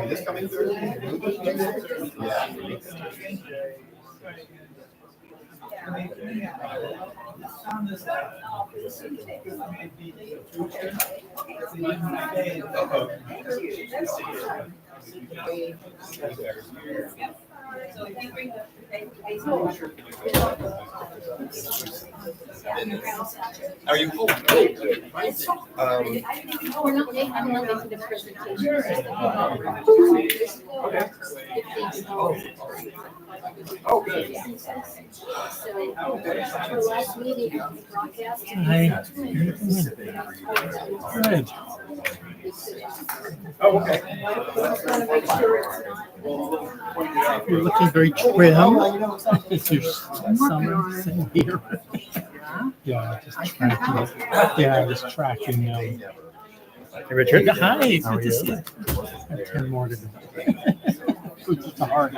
This coming Thursday? Are you cool? We're not making the presentation. Oh, good. So, our last meeting, broadcast. Hi. Good. Oh, okay. You're looking very trim. It's your summer thing here. Yeah, just tracking. Yeah, just tracking. Hey, Richard. Hi, it's How are good to you? see you. I have 10 more to do. It's hard.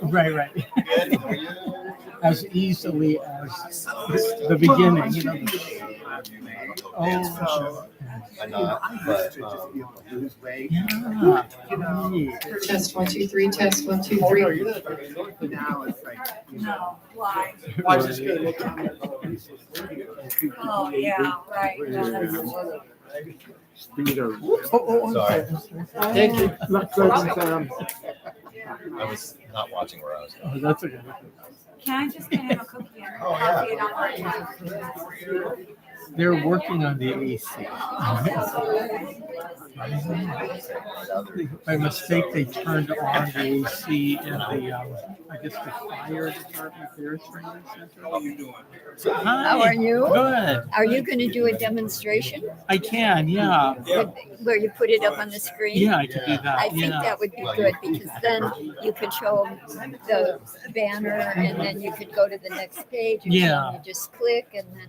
Right. Right. As easily as the beginning, you know. Oh, I'm not, but yeah. Test 1 2 3. Test 1 2 3. now it's like, Why? I was just gonna look. Oh, yeah, right. No, that's- Sorry. Thank you. I was not watching where I was going. Oh, that's okay. Can I just get him a cookie and Oh, coffee yeah. and I'll They're working on the AC. By mistake, they turned on the AC in the, I guess, the fire department, their training center. How are you doing? How are you? Good. Are you going to do a demonstration I can, yeah. where you put it up on the screen? Yeah, I could do that. I think yeah. that would be good because then you could show the banner and then you could go to the next page and Yeah. then you just click and then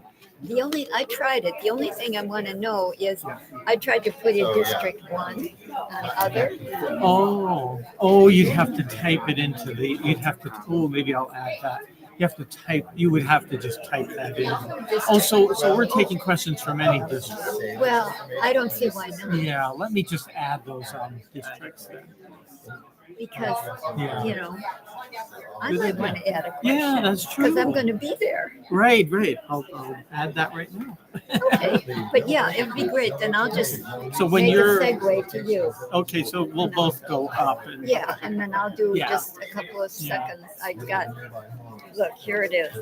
I tried it. The only thing I want to know is I tried to put in Oh, yeah. District 1 on other. Oh, you'd have to type it into maybe I'll add that. You would have to just type that in. Oh, so we're taking questions from any district. Well, I don't see why not Yeah, let me just add those districts then. because, Yeah. you know, I might want to add a question. Yeah, that's true. Because I'm going to be there. Right. I'll add that right now. Okay, but yeah, it'd be great. Then I'll just So when make you're a segue to you. okay, so we'll both go up and Yeah, and then I'll do Yeah. just a couple of Yeah. seconds. I got, look, here it is.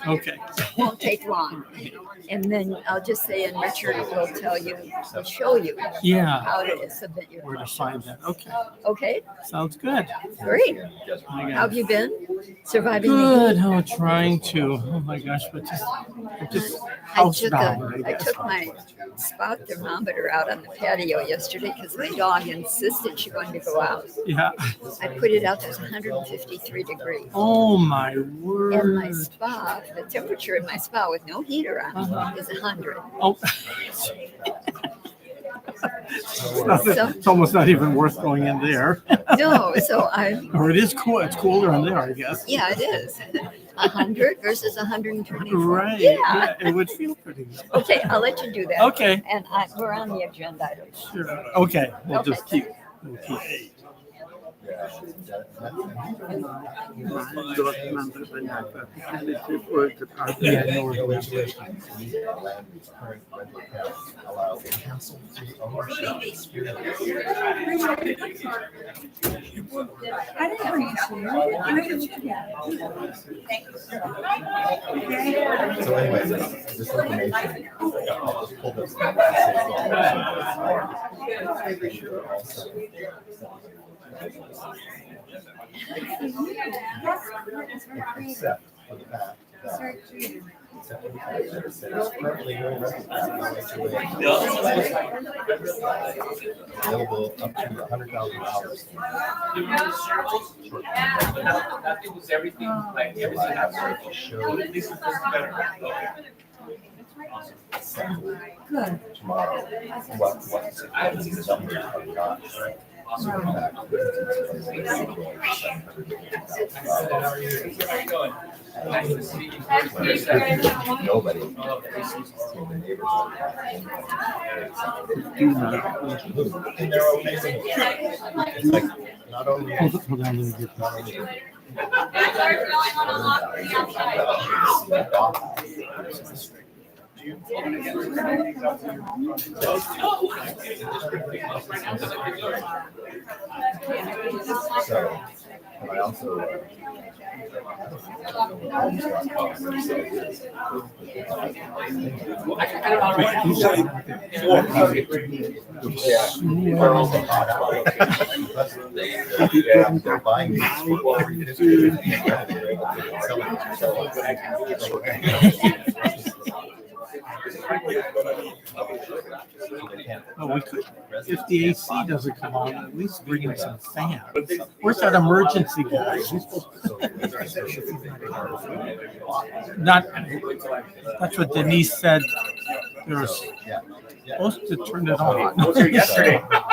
okay. Won't take long. And then I'll just say, and Richard will tell you, will show you Yeah. how to submit your Where to question. find that? Okay, Okay, sounds good. great. I How got have you been? Surviving the good. heat? Oh, trying to. Oh my gosh, but just I housebound. I took my spot thermometer out on the patio yesterday because my dog insisted she wanted to go out. Yeah. I put it out to 153 degrees. Oh my And my word. spa, the temperature in my spa with no heater on is 100. Oh. It's almost not even worth going in there. No, so Or it is cool. It's cooler in there, I guess. yeah, it is. 100 versus 124. Right. Yeah. It would feel pretty good. Okay, I'll let you do that. Okay. And we're on the agenda items. Sure. Okay. We'll Okay. just keep. We'll keep. Yeah, no, we're good. I didn't bring it to you. I didn't do that. So anyway, this information, I'll just pull this. Except for the fact Available up to $100,000. It was everything, like everything To show Good. tomorrow what the numbers are not. Nobody. It's like not only. Hold on, let me get So, and I also. They're buying these for every 50 and they're able to sell Oh, we could, if the AC doesn't come on, at least bring in some fans. Where's that emergency guy? Not, that's what Denise said. They're supposed to turn it on. I was here yesterday. But,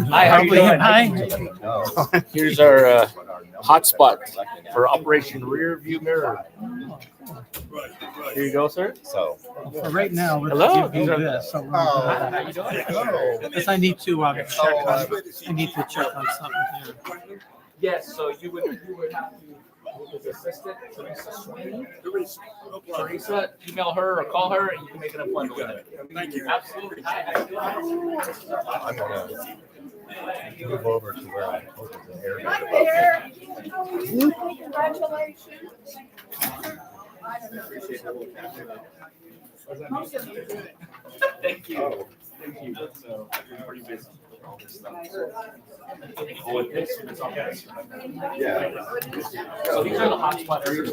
Hi, how you doing? Hi. Here's our hotspot for Operation Rear View Mirror. Here you go, sir. So. For right now, Hello. let's give you this. So How you doing? because I need to check on, I need to check on something here. Yes, so you would have to, his assistant, Teresa Sweeney. Teresa, email her or call her and you can make an appointment with her. Thank you. Absolutely. I'm gonna move over to where I hope the area. Congratulations. Thank you. Thank you. So, you're pretty busy with all this stuff. Oh, with this, it's all good. Yeah. So these are the hotspot areas.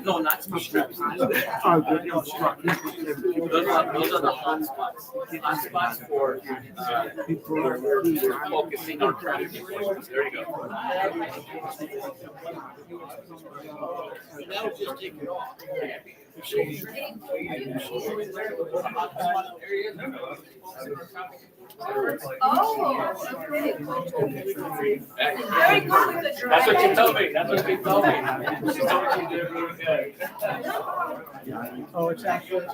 No, not speed traps. Those are the hot spots. Hot spots for focusing on traffic enforcement. There you go. Now just take it off. Oh, okay. That's what you told me. That's what you told me. She told me you did really good. Oh, it's actually.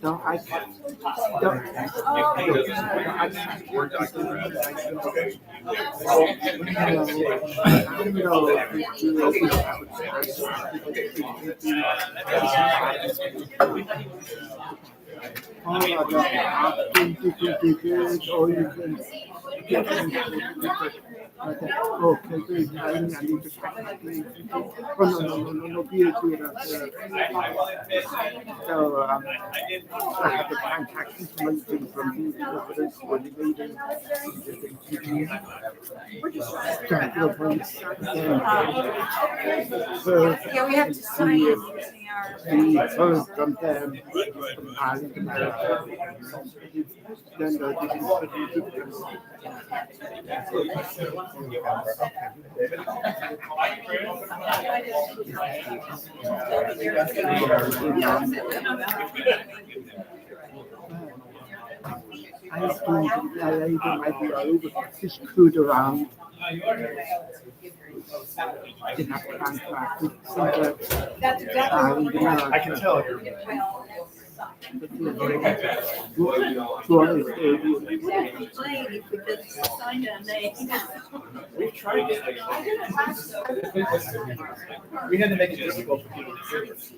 No, I no, so I have to contact information from these residents when they leave. So Yeah, we have to sign it. the first from them, and then the I think I might be over just screwed around. They have contract with somewhere. I can tell you're. We tried it. We had to make it difficult for people to hear us.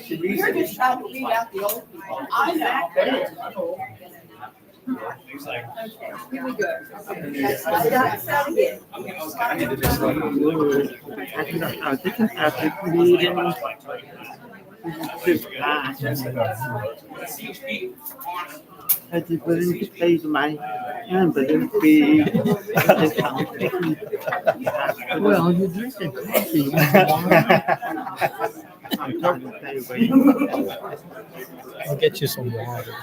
You're just trying to read out the old people. I know. Here we go. That's again. They can have it meeting. I did willing to pay my but it would be Well, you're drinking coffee. I'm trying to pay away. I'll get you some water.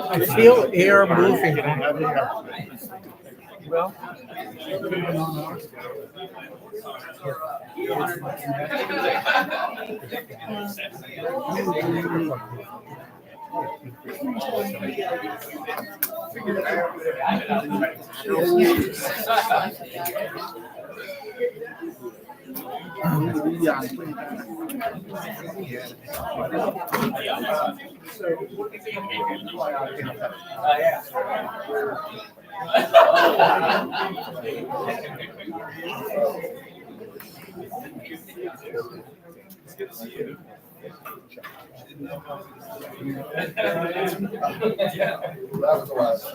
I feel air moving. Well, It's good to see you. That was the last.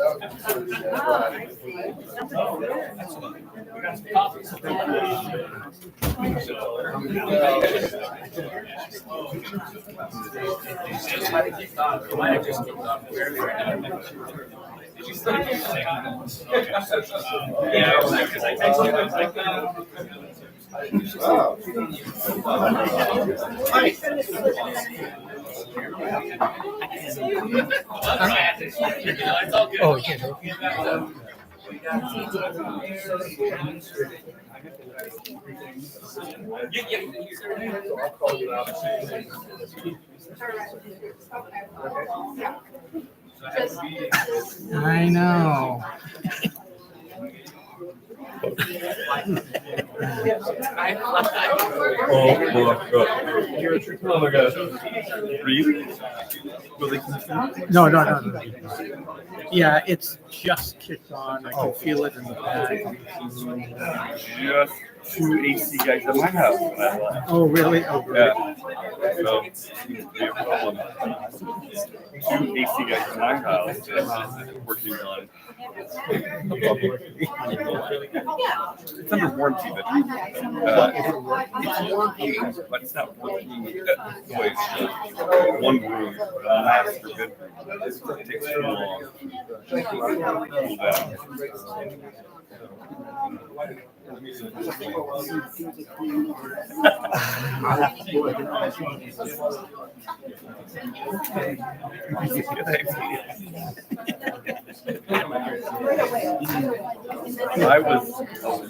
We got some coffee. Yeah, because I texted you. I was like, oh, yeah. I know. Oh my gosh. Really? Will they continue? No. Yeah, it's just kicked on. I can feel it in the back. Just two AC guys at my house when I left. Oh, really? Oh, great. Yeah. So it seems to be a problem. Two AC guys at my house just working on. It's under warranty, but it's working, but it's not working. Boy, it's just one room, master bedroom. It takes too long. Cool down. I was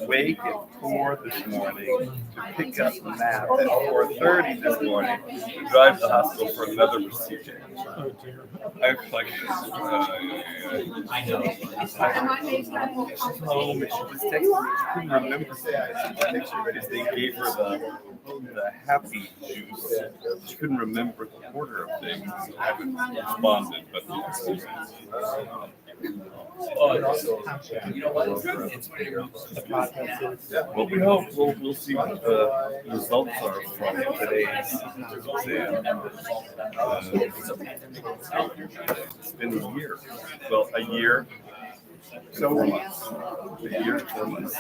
awake at 4 this morning to pick up Matt at 4:30 this morning to drive to the hospital for another procedure. Oh dear. I was like, I know. home and she was texting me. She couldn't remember because they gave her the happy juice. She couldn't remember the order of things. I haven't responded, but You know what? It's what you're. well, we hope we'll see what the results are from today's exam. It's been a year. Well, a year. So 4 months. A year, 4 months.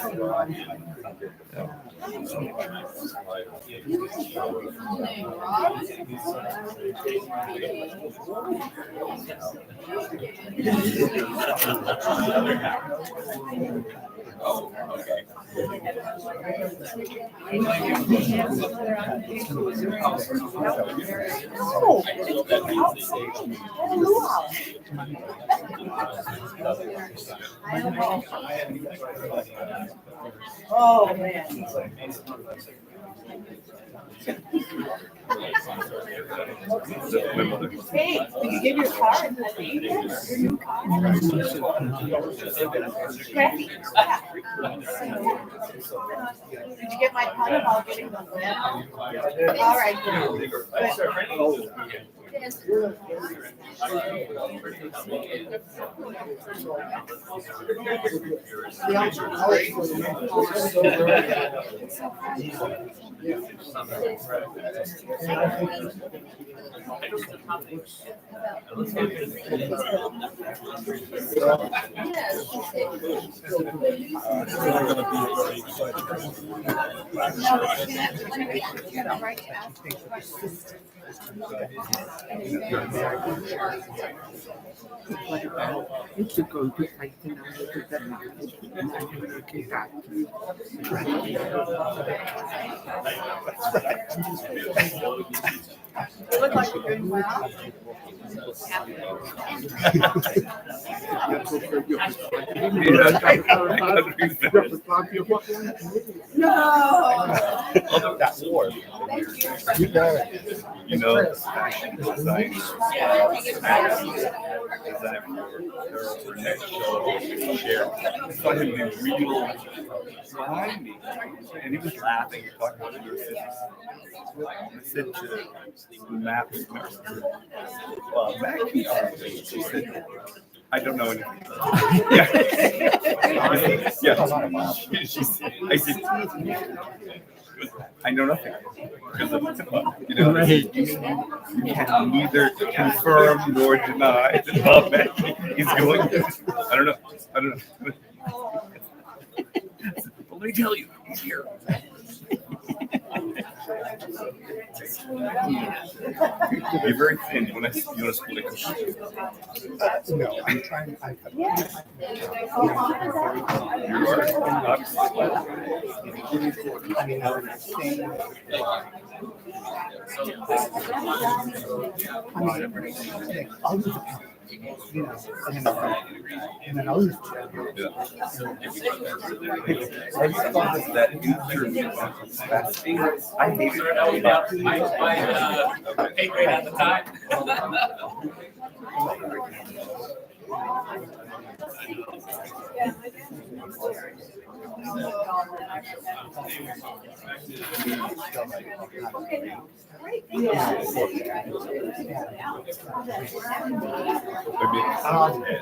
Oh, okay. Oh, man. My mother. Hey, did you give your card? Your new card? Scrappy. Did you get my pun about getting the lid? All right, good. It's to go to like the number that You look like you're doing well. Although that's war. You got it. You know, fashion design. Saw him be real behind me, and he was laughing. He talked about your sisters. I said to Matt, Matt, she said, I don't know anything. Yeah. I said, I know nothing. You know, Right. you can neither confirm nor deny that Bob Mackey is going. I don't know. Well, let me tell you, he's here. You're very thin. You want to split it? No, I'm trying. You are obviously. I mean, I'm saying. I'll just, you know, and then I'll just. That interview, I hate it. My pay grade at the time.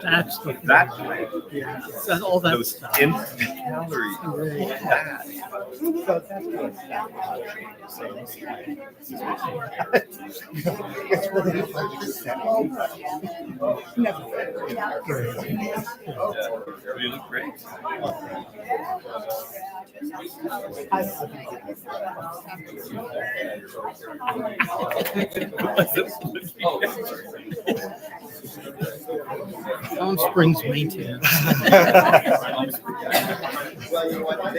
That's the That that's all that those stuff. instant calories. That. It's really hard to say. You look great. Palm Springs maintenance.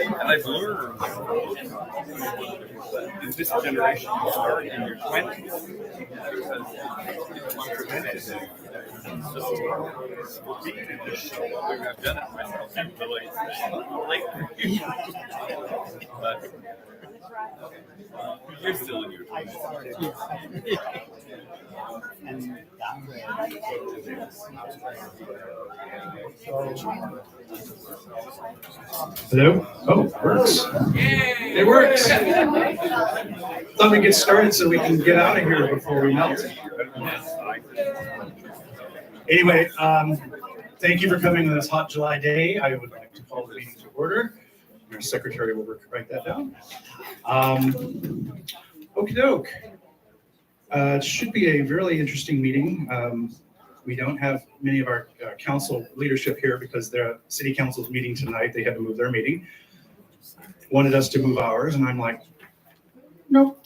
And I've learned in this generation, you start in your 20s. So, for being in this show, I've done it myself, and really, but you're still in your 20s. Hello? Oh, it works. It works. Let me get started so we can get out of here before we melt. Anyway, thank you for coming on this hot July day. I would like to call the meeting to order. Our secretary will write that down. Okie doke. It should be a really interesting meeting. We don't have many of our council leadership here because the city council's meeting tonight. They had to move their meeting. Wanted us to move ours, and I'm like, nope.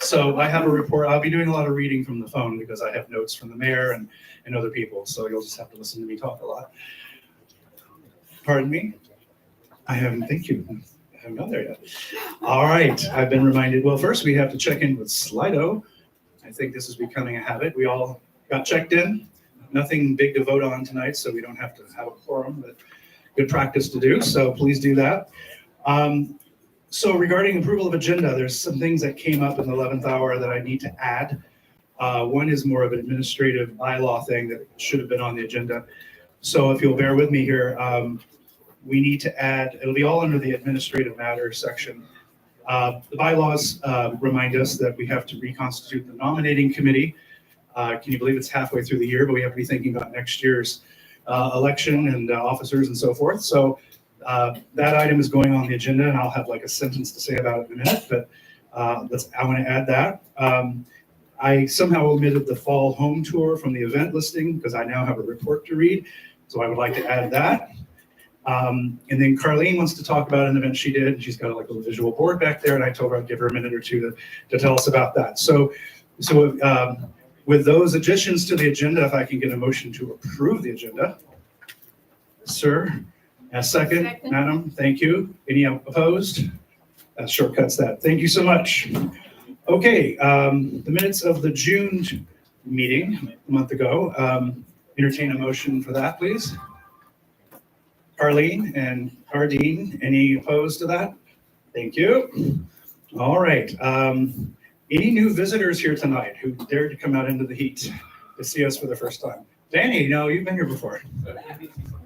So I have a report. I'll be doing a lot of reading from the phone because I have notes from the mayor and other people. So you'll just have to listen to me talk a lot. Pardon me? I haven't, thank you. I haven't got there yet. All right, I've been reminded. Well, first we have to check in with Slido. I think this is becoming a habit. We all got checked in. Nothing big to vote on tonight, so we don't have to have a quorum, but good practice to do. So please do that. So regarding approval of agenda, there's some things that came up in the 11th hour that I need to add. One is more of an administrative bylaw thing that should have been on the agenda. So if you'll bear with me here, we need to add, it'll be all under the administrative matters section. The bylaws remind us that we have to reconstitute the nominating committee. Can you believe it's halfway through the year, but we have to be thinking about next year's election and officers and so forth. So that item is going on the agenda, and I'll have like a sentence to say about it in a minute, but I want to add that. I somehow omitted the fall home tour from the event listing because I now have a report to read. So I would like to add that. And then Carlene wants to talk about an event she did, and she's got like a little visual board back there, and I told her I'd give her a minute or two to tell us about that. So with those additions to the agenda, if I can get a motion to approve the agenda. Sir, a second, madam, thank you. Any opposed? That shortcuts that. Thank you so much. Okay, the minutes of the June meeting a month ago. Entertain a motion for that, please. Arlene and Ardeen, any opposed to that? Thank you. All right. Any new visitors here tonight who dared to come out into the heat to see us for the first time? Danny, no, you've been here before.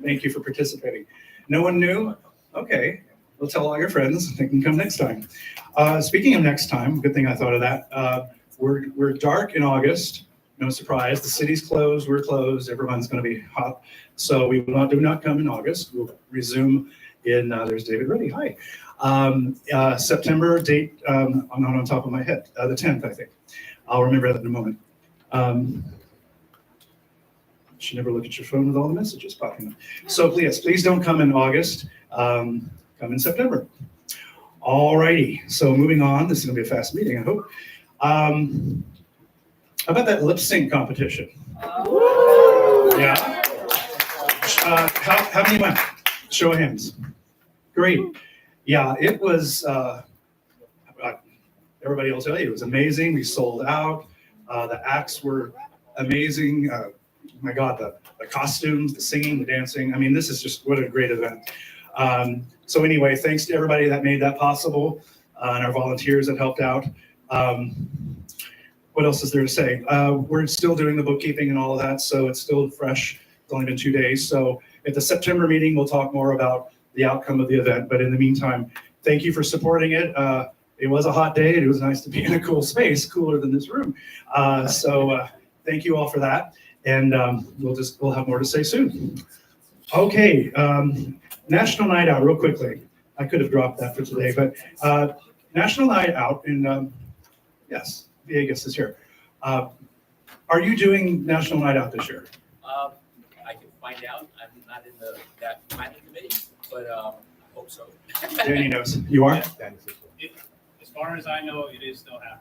Thank you for participating. No one new? Okay. We'll tell all your friends they can come next time. Speaking of next time, good thing I thought of that. We're dark in August. No surprise. The city's closed. We're closed. Everyone's going to be hot. So we do not come in August. We'll resume in, there's David Reddy. Hi. September date, I'm not on top of my head. The 10th, I think. I'll remember that in a moment. You should never look at your phone with all the messages popping up. So yes, please don't come in August. Come in September. All righty. So moving on. This is going to be a fast meeting, I hope. How about that lip sync competition? Yeah. How many went? Show of hands. Great. Yeah, it was, everybody will tell you, it was amazing. We sold out. The acts were amazing. My God, the costumes, the singing, the dancing. I mean, this is just, what a great event. So anyway, thanks to everybody that made that possible and our volunteers that helped out. What else is there to say? We're still doing the bookkeeping and all of that, so it's still fresh. It's only been 2 days. So at the September meeting, we'll talk more about the outcome of the event. But in the meantime, thank you for supporting it. It was a hot day, and it was nice to be in a cool space, cooler than this room. So thank you all for that. And we'll have more to say soon. Okay, National Night Out, real quickly. I could have dropped that for today, but National Night Out in, yes, Vegas is here. Are you doing National Night Out this year? I can find out. I'm not in that planning committee, but hope so. Danny knows. You are? As far as I know, it is still happening.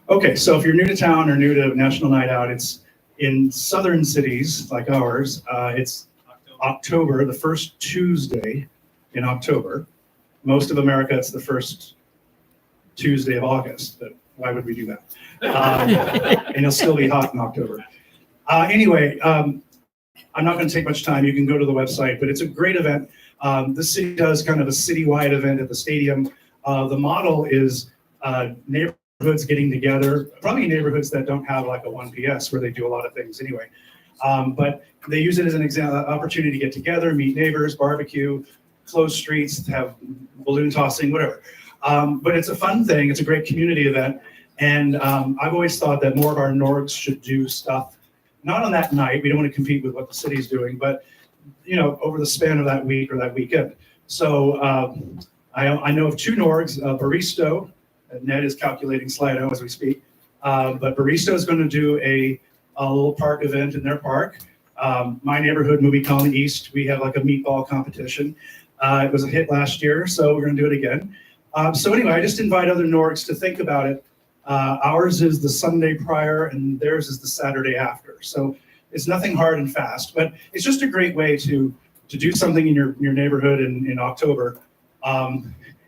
Okay, so if you're new to town or new to National Night Out, it's in southern cities like ours. It's October, the first Tuesday in October. Most of America, it's the first Tuesday of August, but why would we do that? And it'll still be hot in October. Anyway, I'm not going to take much time. You can go to the website, but it's a great event. The city does kind of a citywide event at the stadium. The model is neighborhoods getting together, probably neighborhoods that don't have like a 1PS where they do a lot of things anyway. But they use it as an opportunity to get together, meet neighbors, barbecue, close streets, have balloon tossing, whatever. But it's a fun thing. It's a great community event. And I've always thought that more of our Norgs should do stuff, not on that night. We don't want to compete with what the city's doing, but over the span of that week or that weekend. So I know of 2 Norgs, Baristo, Ned is calculating Slido as we speak, but Baristo is going to do a little park event in their park. My neighborhood, Movie Colony East, we have like a meatball competition. It was a hit last year, so we're going to do it again. So anyway, I just invite other Norgs to think about it. Ours is the Sunday prior and theirs is the Saturday after. So it's nothing hard and fast, but it's just a great way to do something in your neighborhood in October.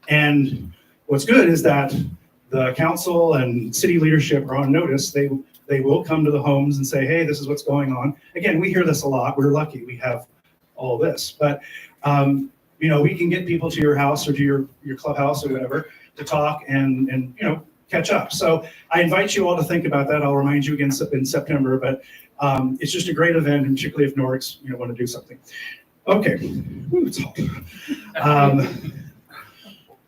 And what's good is that the council and city leadership are on notice. They will come to the homes and say, hey, this is what's going on. Again, we hear this a lot. We're lucky we have all this, but we can get people to your house or to your clubhouse or whatever to talk and catch up. So I invite you all to think about that. I'll remind you again in September, but it's just a great event, and particularly if Norgs want to do something. Okay. Ooh, it's hot.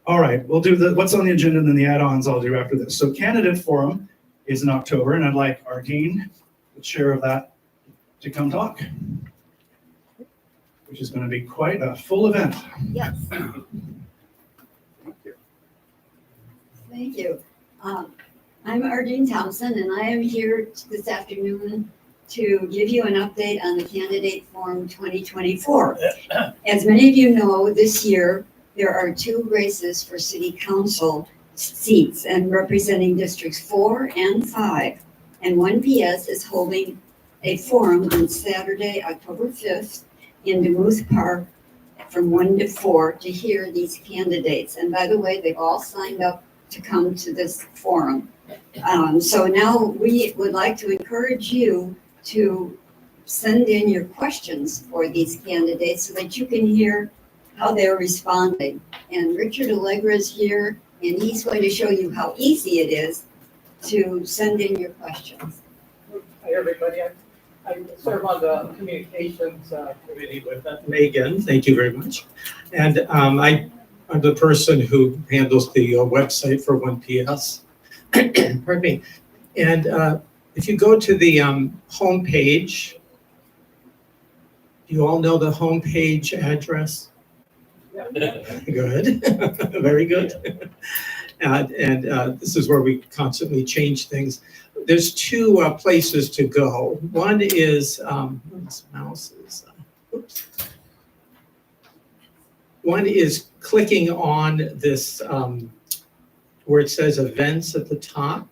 All right, we'll do what's on the agenda and then the add-ons I'll do after this. So candidate forum is in October, and I'd like our dean, the chair of that, to come talk, which is going to be quite a full event. Yes. Thank you. I'm Ardeen Thompson, and I am here this afternoon to give you an update on the Candidate Forum 2024. As many of you know, this year there are 2 races for City Council seats and representing Districts 4 and 5. And 1PS is holding a forum on Saturday, October 5th in DeMuth Park from 1 to 4 to hear these candidates. And by the way, they've all signed up to come to this forum. So now we would like to encourage you to send in your questions for these candidates so that you can hear how they're responding. And Richard Allegra is here, and he's going to show you how easy it is to send in your questions. Hi, everybody. I serve on the communications committee with Megan, thank you very much. And I'm the person who handles the website for 1PS. Pardon me. And if you go to the home page, you all know the home page address? Good, very good. And this is where we constantly change things. There's 2 places to go. One is, this mouse is, oops. One is clicking on this, where it says events at the top.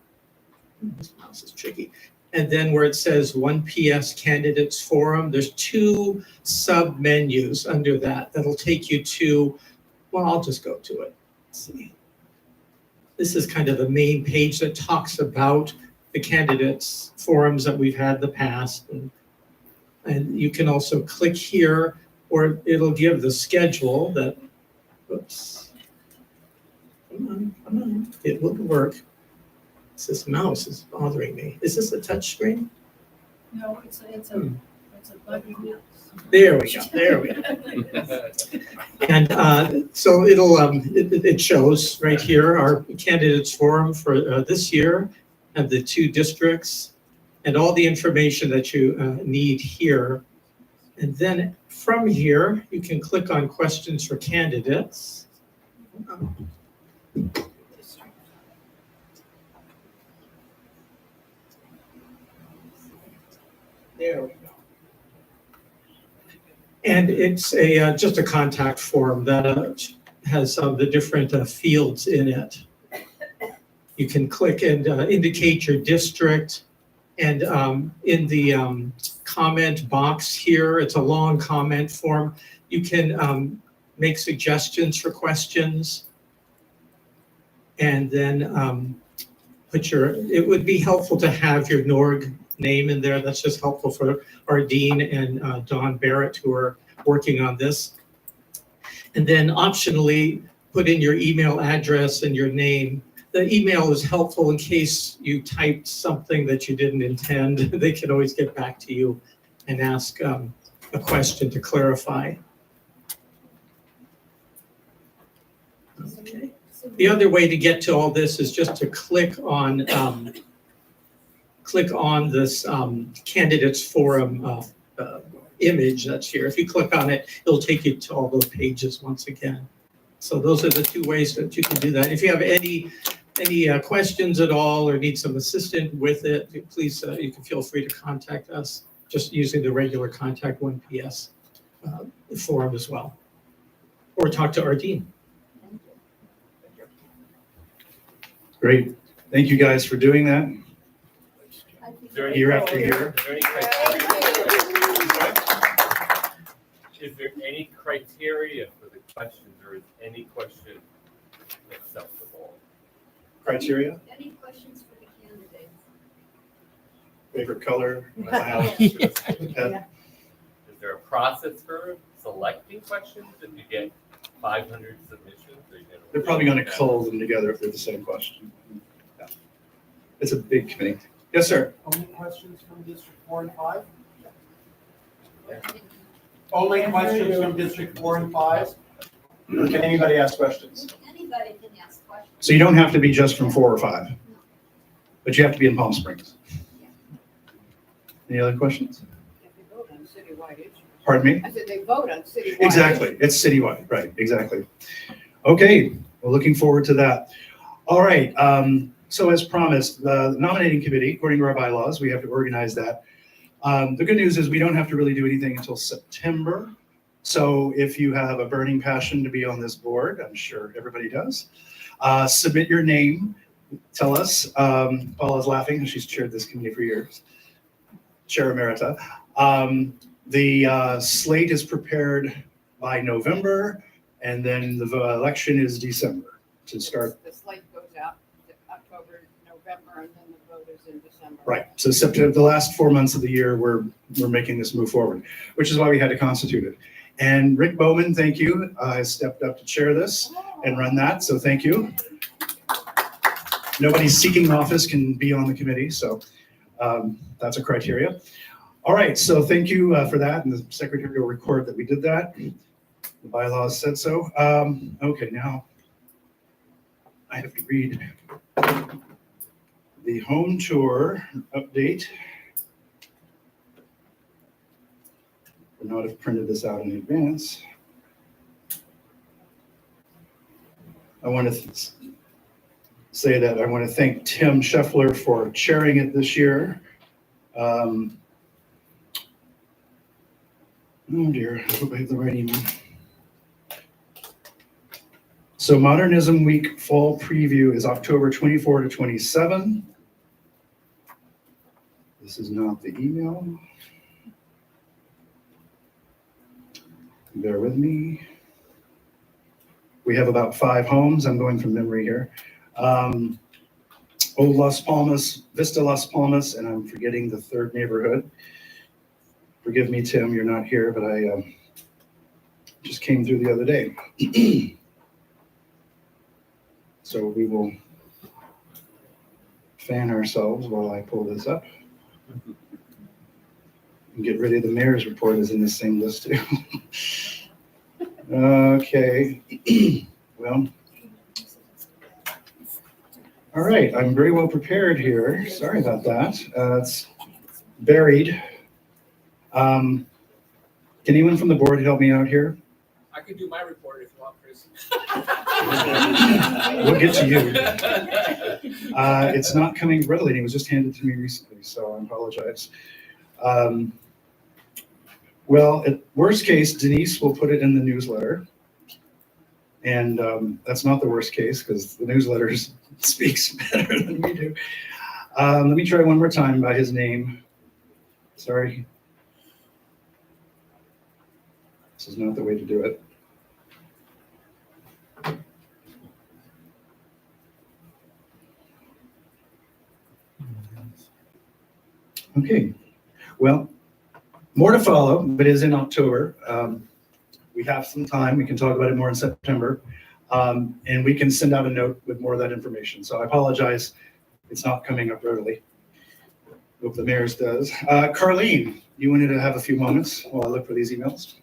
This mouse is tricky. And then where it says 1PS Candidates Forum, there's 2 sub menus under that that'll take you to, well, I'll just go to it. Let's see. This is kind of the main page that talks about the candidates forums that we've had in the past. And you can also click here, or it'll give the schedule that, oops. Come on, it will work. This mouse is bothering me. Is this a touch screen? No, it's a button mouse. There we go. And so it shows right here our candidates forum for this year and the 2 districts and all the information that you need here. And then from here, you can click on questions for candidates. There we go. And it's just a contact form that has some of the different fields in it. You can click and indicate your district. And in the comment box here, it's a long comment form. You can make suggestions for questions. And then it would be helpful to have your NORG name in there. That's just helpful for our dean and Don Barrett, who are working on this. And then optionally, put in your email address and your name. The email is helpful in case you typed something that you didn't intend. They can always get back to you and ask a question to clarify. Okay. The other way to get to all this is just to click on this candidates forum image that's here. If you click on it, it'll take you to all those pages once again. So those are the two ways that you can do that. If you have any questions at all or need some assistance with it, please, you can feel free to contact us just using the regular contact 1PS forum as well, or talk to our dean. Great. Thank you guys for doing that. Year after year. Is there any criteria for the questions, or is any question acceptable? Criteria, Any questions for the candidates? favorite color, house, Is pet. there a process for selecting questions if you get 500 submissions? Or you get They're probably going to cull them together if they're the same question. Yeah. It's a big committee. Yes, sir. Only questions from District 4 and 5? Only questions from District 4 and 5? Can anybody ask questions? Anybody can ask questions. So you don't have to be just from 4 or 5, but you have to be in Palm Springs. Any other questions? They vote on citywide issues. Pardon me? I said they vote on citywide. Exactly. It's citywide, right, exactly. Okay, we're looking forward to that. All right, so as promised, the nominating committee, according to our bylaws, we have to organize that. The good news is we don't have to really do anything until September. So if you have a burning passion to be on this board, I'm sure everybody does, submit your name, tell us. Paula's laughing, she's chaired this committee for years. Chair Emerita. The slate is prepared by November, and then the election is December to start. The slate goes out to October, November, and then the vote is in December. Right. So September, the last 4 months of the year, we're making this move forward, which is why we had to constitute it. And Rick Bowman, thank you, has stepped up to chair this and run that. So thank you. Nobody seeking office can be on the committee, so that's a criteria. All right, so thank you for that, and the secretary will record that we did that. The bylaws said so. Okay, now I have to read the home tour update. Would not have printed this out in advance. I want to say that I want to thank Tim Scheffler for chairing it this year. Oh dear, I hope I have the right email. So Modernism Week Fall Preview is October 24 to 27. This is not the email. Bear with me. We have about 5 homes. I'm going from memory here. Old Las Palmas, Vista Las Palmas, and I'm forgetting the third neighborhood. Forgive me, Tim, you're not here, but I just came through the other day. So we will fan ourselves while I pull this up. And get ready, the mayor's report is in the same list too. Okay, well. All right, I'm very well prepared here. Sorry about that. It's buried. Can anyone from the board help me out here? I can do my report if you want, Chris. We'll get to you. It's not coming readily. It was just handed to me recently, so I apologize. Well, at worst case, Denise will put it in the newsletter. And that's not the worst case because the newsletter speaks better than we do. Let me try one more time by his name. Sorry. This is not the way to do it. Okay, well, more to follow, but it is in October. We have some time. We can talk about it more in September. And we can send out a note with more of that information. So I apologize. It's not coming up early. Hope the mayor's does. Carlene, you wanted to have a few moments while I look for these emails?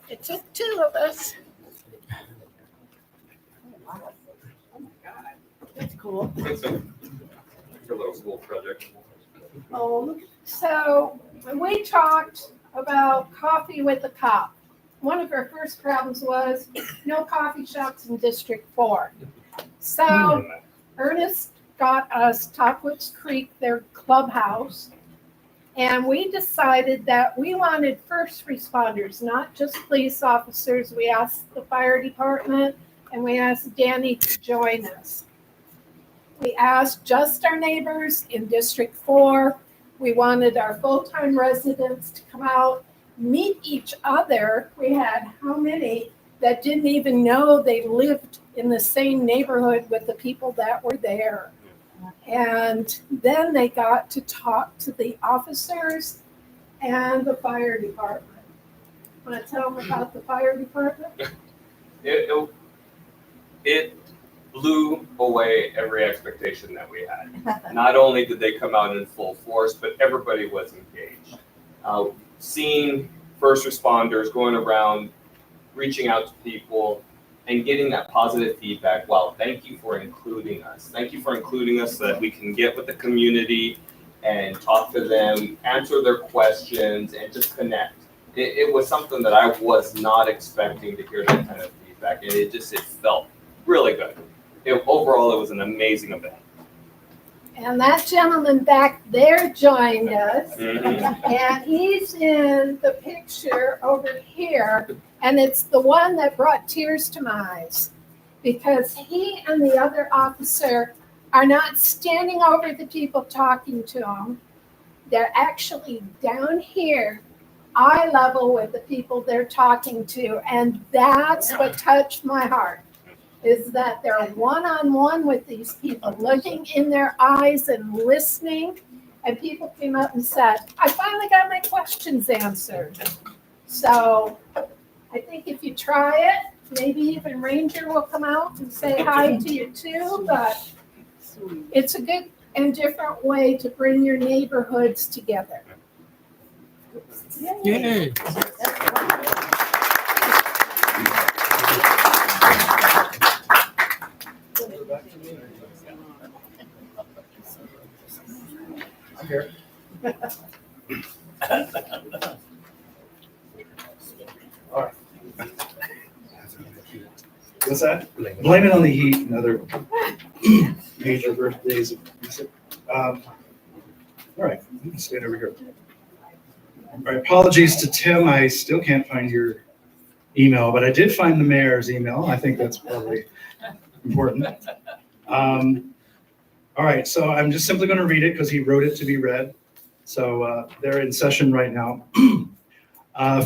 It took two of us. That's cool. It's a little school project. Oh, so we talked about coffee with a cop. One of our first problems was no coffee shops in District 4. So Ernest got us Topwoods Creek, their clubhouse, and we decided that we wanted first responders, not just police officers. We asked the fire department and we asked Danny to join us. We asked just our neighbors in District 4. We wanted our full-time residents to come out, meet each other. We had how many that didn't even know they lived in the same neighborhood with the people that were there. And then they got to talk to the officers and the fire department. Want to tell them about the fire department? It blew away every expectation that we had. Not only did they come out in full force, but everybody was engaged. Seeing first responders going around, reaching out to people, and getting that positive feedback. Wow, thank you for including us. Thank you for including us so that we can get with the community and talk to them, answer their questions, and just connect. It was something that I was not expecting to hear that kind of feedback, and it felt really good. Overall, it was an amazing event. And that gentleman back there joined us. Mhm. And he's in the picture over here. And it's the one that brought tears to my eyes. Because he and the other officer are not standing over the people talking to them. They're actually down here, eye level with the people they're talking to. And that's what touched my heart. Is that they're one-on-one with these people, looking in their eyes and listening. And people came up and said, I finally got my questions answered. So I think if you try it, maybe even Ranger will come out and say hi to you too. But it's a good and different way to bring your neighborhoods together. Yay. I'm here. All right. What's that? Blame it on the heat and other major birthdays. All right, you can stand over here. All right, apologies to Tim. I still can't find your email, but I did find the mayor's email. I think that's probably important. All right, so I'm just simply going to read it because he wrote it to be read. So they're in session right now.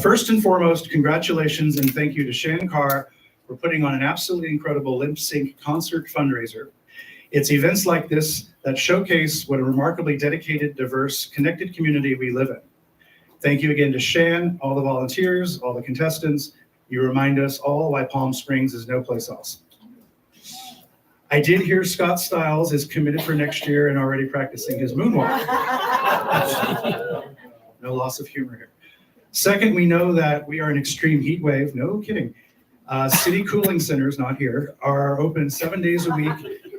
First and foremost, congratulations and thank you to Shan Carr for putting on an absolutely incredible Lip Sync concert fundraiser. It's events like this that showcase what a remarkably dedicated, diverse, connected community we live in. Thank you again to Shan, all the volunteers, all the contestants. You remind us all why Palm Springs is no place else. I did hear Scott Stiles is committed for next year and already practicing his moonwalk. No loss of humor here. Second, we know that we are an extreme heat wave. No kidding. City cooling centers, not here, are open 7 days a week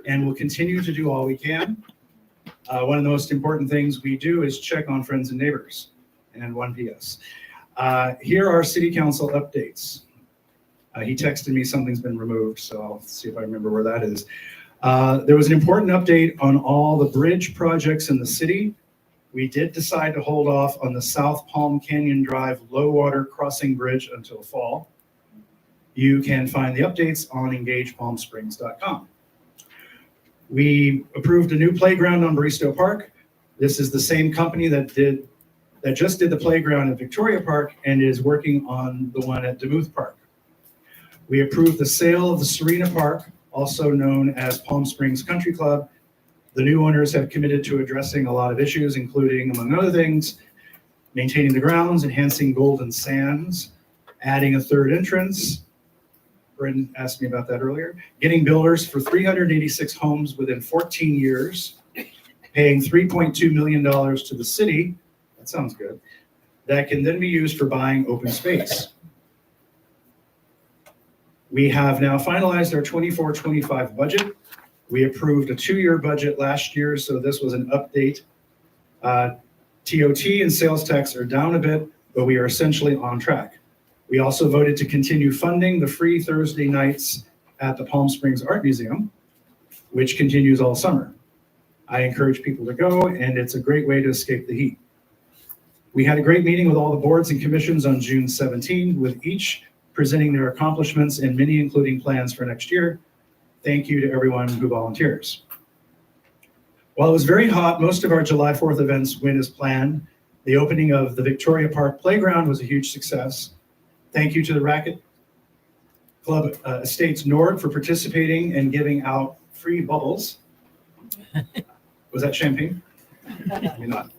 and will continue to do all we can. One of the most important things we do is check on friends and neighbors. And one PS. Here are city council updates. He texted me something's been removed, so I'll see if I remember where that is. There was an important update on all the bridge projects in the city. We did decide to hold off on the South Palm Canyon Drive low water crossing bridge until fall. You can find the updates on engagepalmsprings.com. We approved a new playground on Barristo Park. This is the same company that that just did the playground at Victoria Park and is working on the one at Demuth Park. We approved the sale of the Serena Park, also known as Palm Springs Country Club. The new owners have committed to addressing a lot of issues, including, among other things, maintaining the grounds, enhancing golden sands, adding a third entrance. Brendan asked me about that earlier. Getting builders for 386 homes within 14 years, paying $3.2 million to the city. That sounds good. That can then be used for buying open space. We have now finalized our 24-25 budget. We approved a 2-year budget last year, so this was an update. TOT and sales tax are down a bit, but we are essentially on track. We also voted to continue funding the free Thursday nights at the Palm Springs Art Museum, which continues all summer. I encourage people to go, and it's a great way to escape the heat. We had a great meeting with all the boards and commissions on June 17, with each presenting their accomplishments and many including plans for next year. Thank you to everyone who volunteers. While it was very hot, most of our July 4th events went as planned. The opening of the Victoria Park Playground was a huge success. Thank you to the Racquet Club Estates Nord for participating and giving out free bubbles. Was that champagne? Maybe not.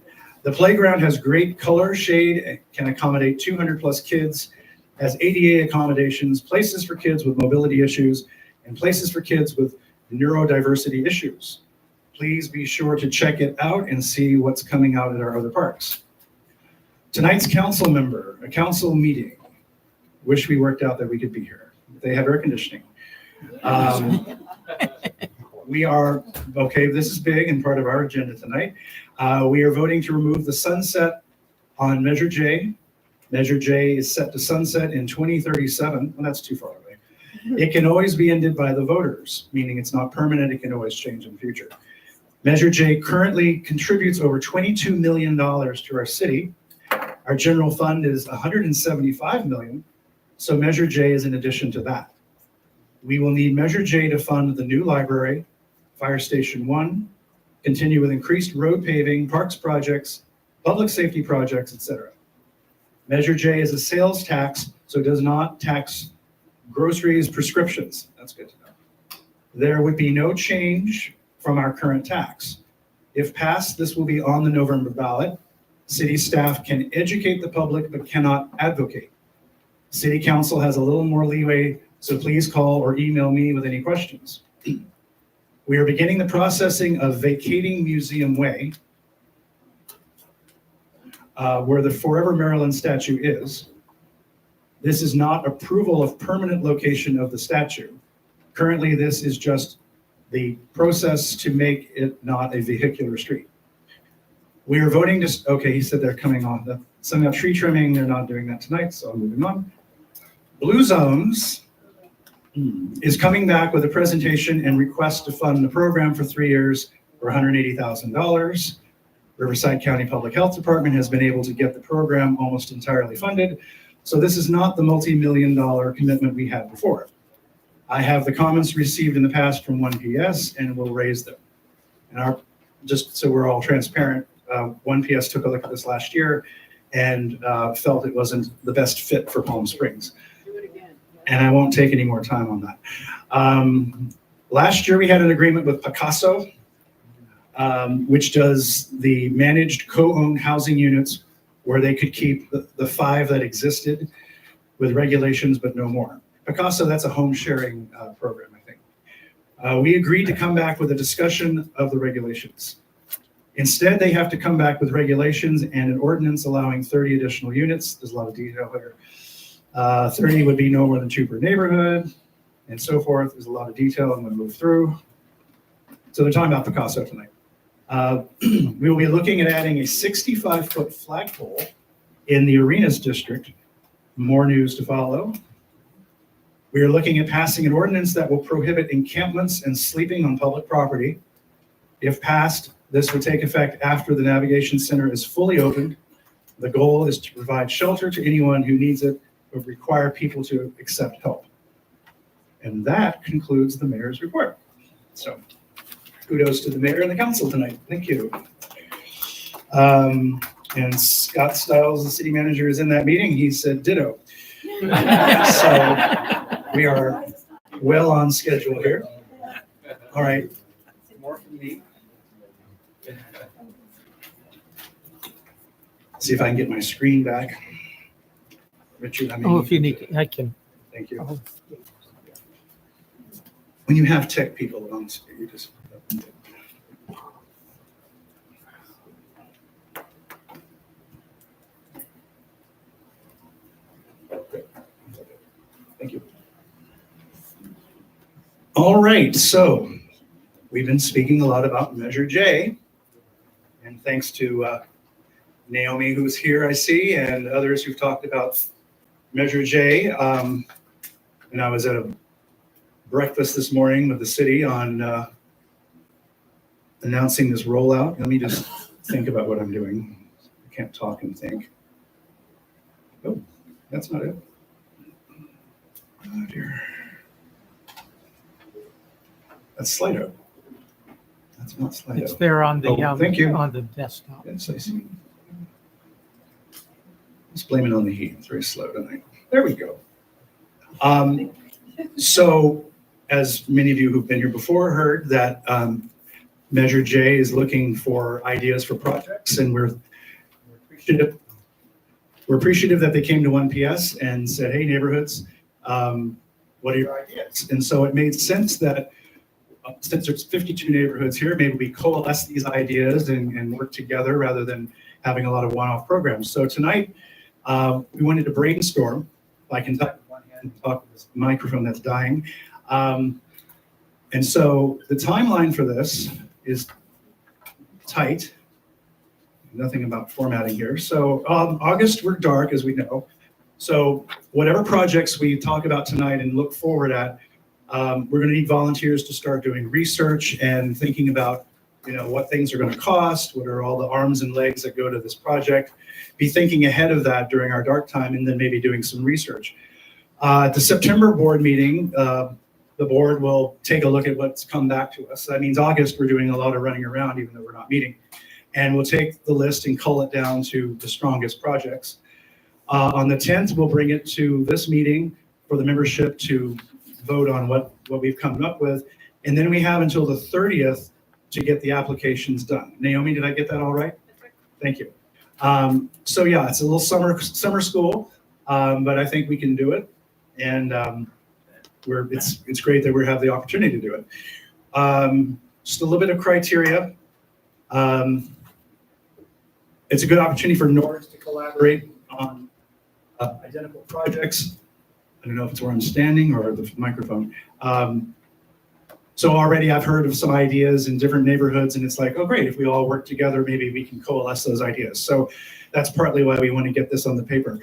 The playground has great color, shade, and can accommodate 200 plus kids, has ADA accommodations, places for kids with mobility issues, and places for kids with neurodiversity issues. Please be sure to check it out and see what's coming out at our other parks. Tonight's council meeting. Wish we worked out that we could be here. They have air conditioning. We are, okay, this is big and part of our agenda tonight. We are voting to remove the sunset on Measure J. Measure J is set to sunset in 2037. Well, that's too far away. It can always be ended by the voters, meaning it's not permanent. It can always change in the future. Measure J currently contributes over $22 million to our city. Our general fund is $175 million. So Measure J is in addition to that. We will need Measure J to fund the new library, Fire Station 1, continue with increased road paving, parks projects, public safety projects, etc. Measure J is a sales tax, so it does not tax groceries, prescriptions. That's good to know. There would be no change from our current tax. If passed, this will be on the November ballot. City staff can educate the public but cannot advocate. City Council has a little more leeway, so please call or email me with any questions. We are beginning the processing of vacating Museum Way, where the Forever Maryland statue is. This is not approval of permanent location of the statue. Currently, this is just the process to make it not a vehicular street. We are voting to, okay, he said they're coming on. Some of tree trimming, they're not doing that tonight, so I'm moving on. Blue Zones is coming back with a presentation and request to fund the program for 3 years for $180,000. Riverside County Public Health Department has been able to get the program almost entirely funded. So this is not the multi-million-dollar commitment we had before. I have the comments received in the past from 1PS and will raise them. And just so we're all transparent, 1PS took a look at this last year and felt it wasn't the best fit for Palm Springs. And I won't take any more time on that. Last year we had an agreement with Picasso, which does the managed co-owned housing units where they could keep the 5 that existed with regulations, but no more. Picasso, that's a home sharing program, I think. We agreed to come back with a discussion of the regulations. Instead, they have to come back with regulations and an ordinance allowing 30 additional units. There's a lot of detail here. 30 would be no more than 2 per neighborhood, and so forth. There's a lot of detail I'm going to move through. So they're talking about Picasso tonight. We will be looking at adding a 65-foot flagpole in the Arenas district. More news to follow. We are looking at passing an ordinance that will prohibit encampments and sleeping on public property. If passed, this would take effect after the Navigation Center is fully opened. The goal is to provide shelter to anyone who needs it, but require people to accept help. And that concludes the mayor's report. So kudos to the mayor and the council tonight. Thank you. And Scott Stiles, the city manager, is in that meeting. He said ditto. So we are well on schedule here. All right. More from me. See if I can get my screen back. Richard, I mean. Oh, if you need, I can. Thank you. When you have tech people along, you just. Thank you. All right, so we've been speaking a lot about Measure J, and thanks to Naomi, who's here, I see, and others who've talked about Measure J. And I was at a breakfast this morning with the city on announcing this rollout. Let me just think about what I'm doing. I can't talk and think. Oh, that's not it. Oh dear. That's Slido. That's not Slido. It's there on the, Oh, thank you. on the desktop. Yes, I see. Let's blame it on the heat. It's very slow tonight. There we go. So, as many of you who've been here before heard, that Measure J is looking for ideas for projects, and we're appreciative that they came to 1PS and said, "Hey, neighborhoods, what are your ideas?" And so it made sense that since there's 52 neighborhoods here, maybe we coalesce these ideas and work together rather than having a lot of one-off programs. So tonight, we wanted to brainstorm. I can talk with one hand and talk with this microphone that's dying. And so the timeline for this is tight. Nothing about formatting here. So August, we're dark, as we know. So whatever projects we talk about tonight and look forward at, we're going to need volunteers to start doing research and thinking about, what things are going to cost, what are all the arms and legs that go to this project. Be thinking ahead of that during our dark time, and then maybe doing some research. At the September board meeting, the board will take a look at what's come back to us. That means August, we're doing a lot of running around, even though we're not meeting. And we'll take the list and cull it down to the strongest projects. On the 10th, we'll bring it to this meeting for the membership to vote on what we've come up with. And then we have until the 30th to get the applications done. Naomi, did I get that all right? Thank you. So yeah, it's a little summer school, but I think we can do it. And it's great that we have the opportunity to do it. Just a little bit of criteria. It's a good opportunity for NORDS to collaborate on identical projects. I don't know if it's where I'm standing or the microphone. So already I've heard of some ideas in different neighborhoods, and it's like, oh great, if we all work together, maybe we can coalesce those ideas. So that's partly why we want to get this on the paper.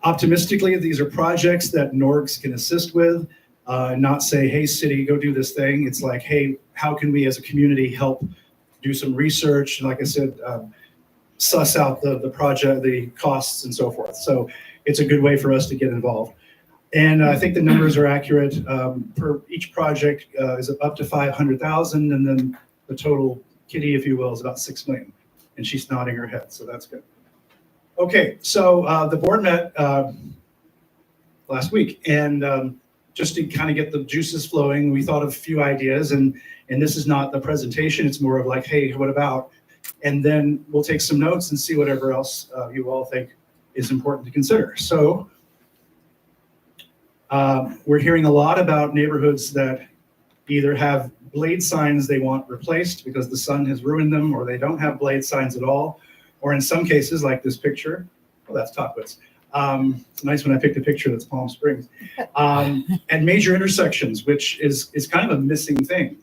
Optimistically, these are projects that NORDS can assist with, not say, hey city, go do this thing. It's like, hey, how can we as a community help do some research? And like I said, suss out the project, the costs and so forth. So it's a good way for us to get involved. And I think the numbers are accurate. Per each project is up to 500,000, and then the total kitty, if you will, is about 6 million. And she's nodding her head, so that's good. Okay, so the board met last week, and just to kind of get the juices flowing, we thought of a few ideas, and this is not the presentation, it's more of like, hey, what about? And then we'll take some notes and see whatever else you all think is important to consider. So we're hearing a lot about neighborhoods that either have blade signs they want replaced because the sun has ruined them, or they don't have blade signs at all. Or in some cases, like this picture, well, that's Tockwitz. It's nice when I picked a picture that's Palm Springs. And major intersections, which is kind of a missing thing.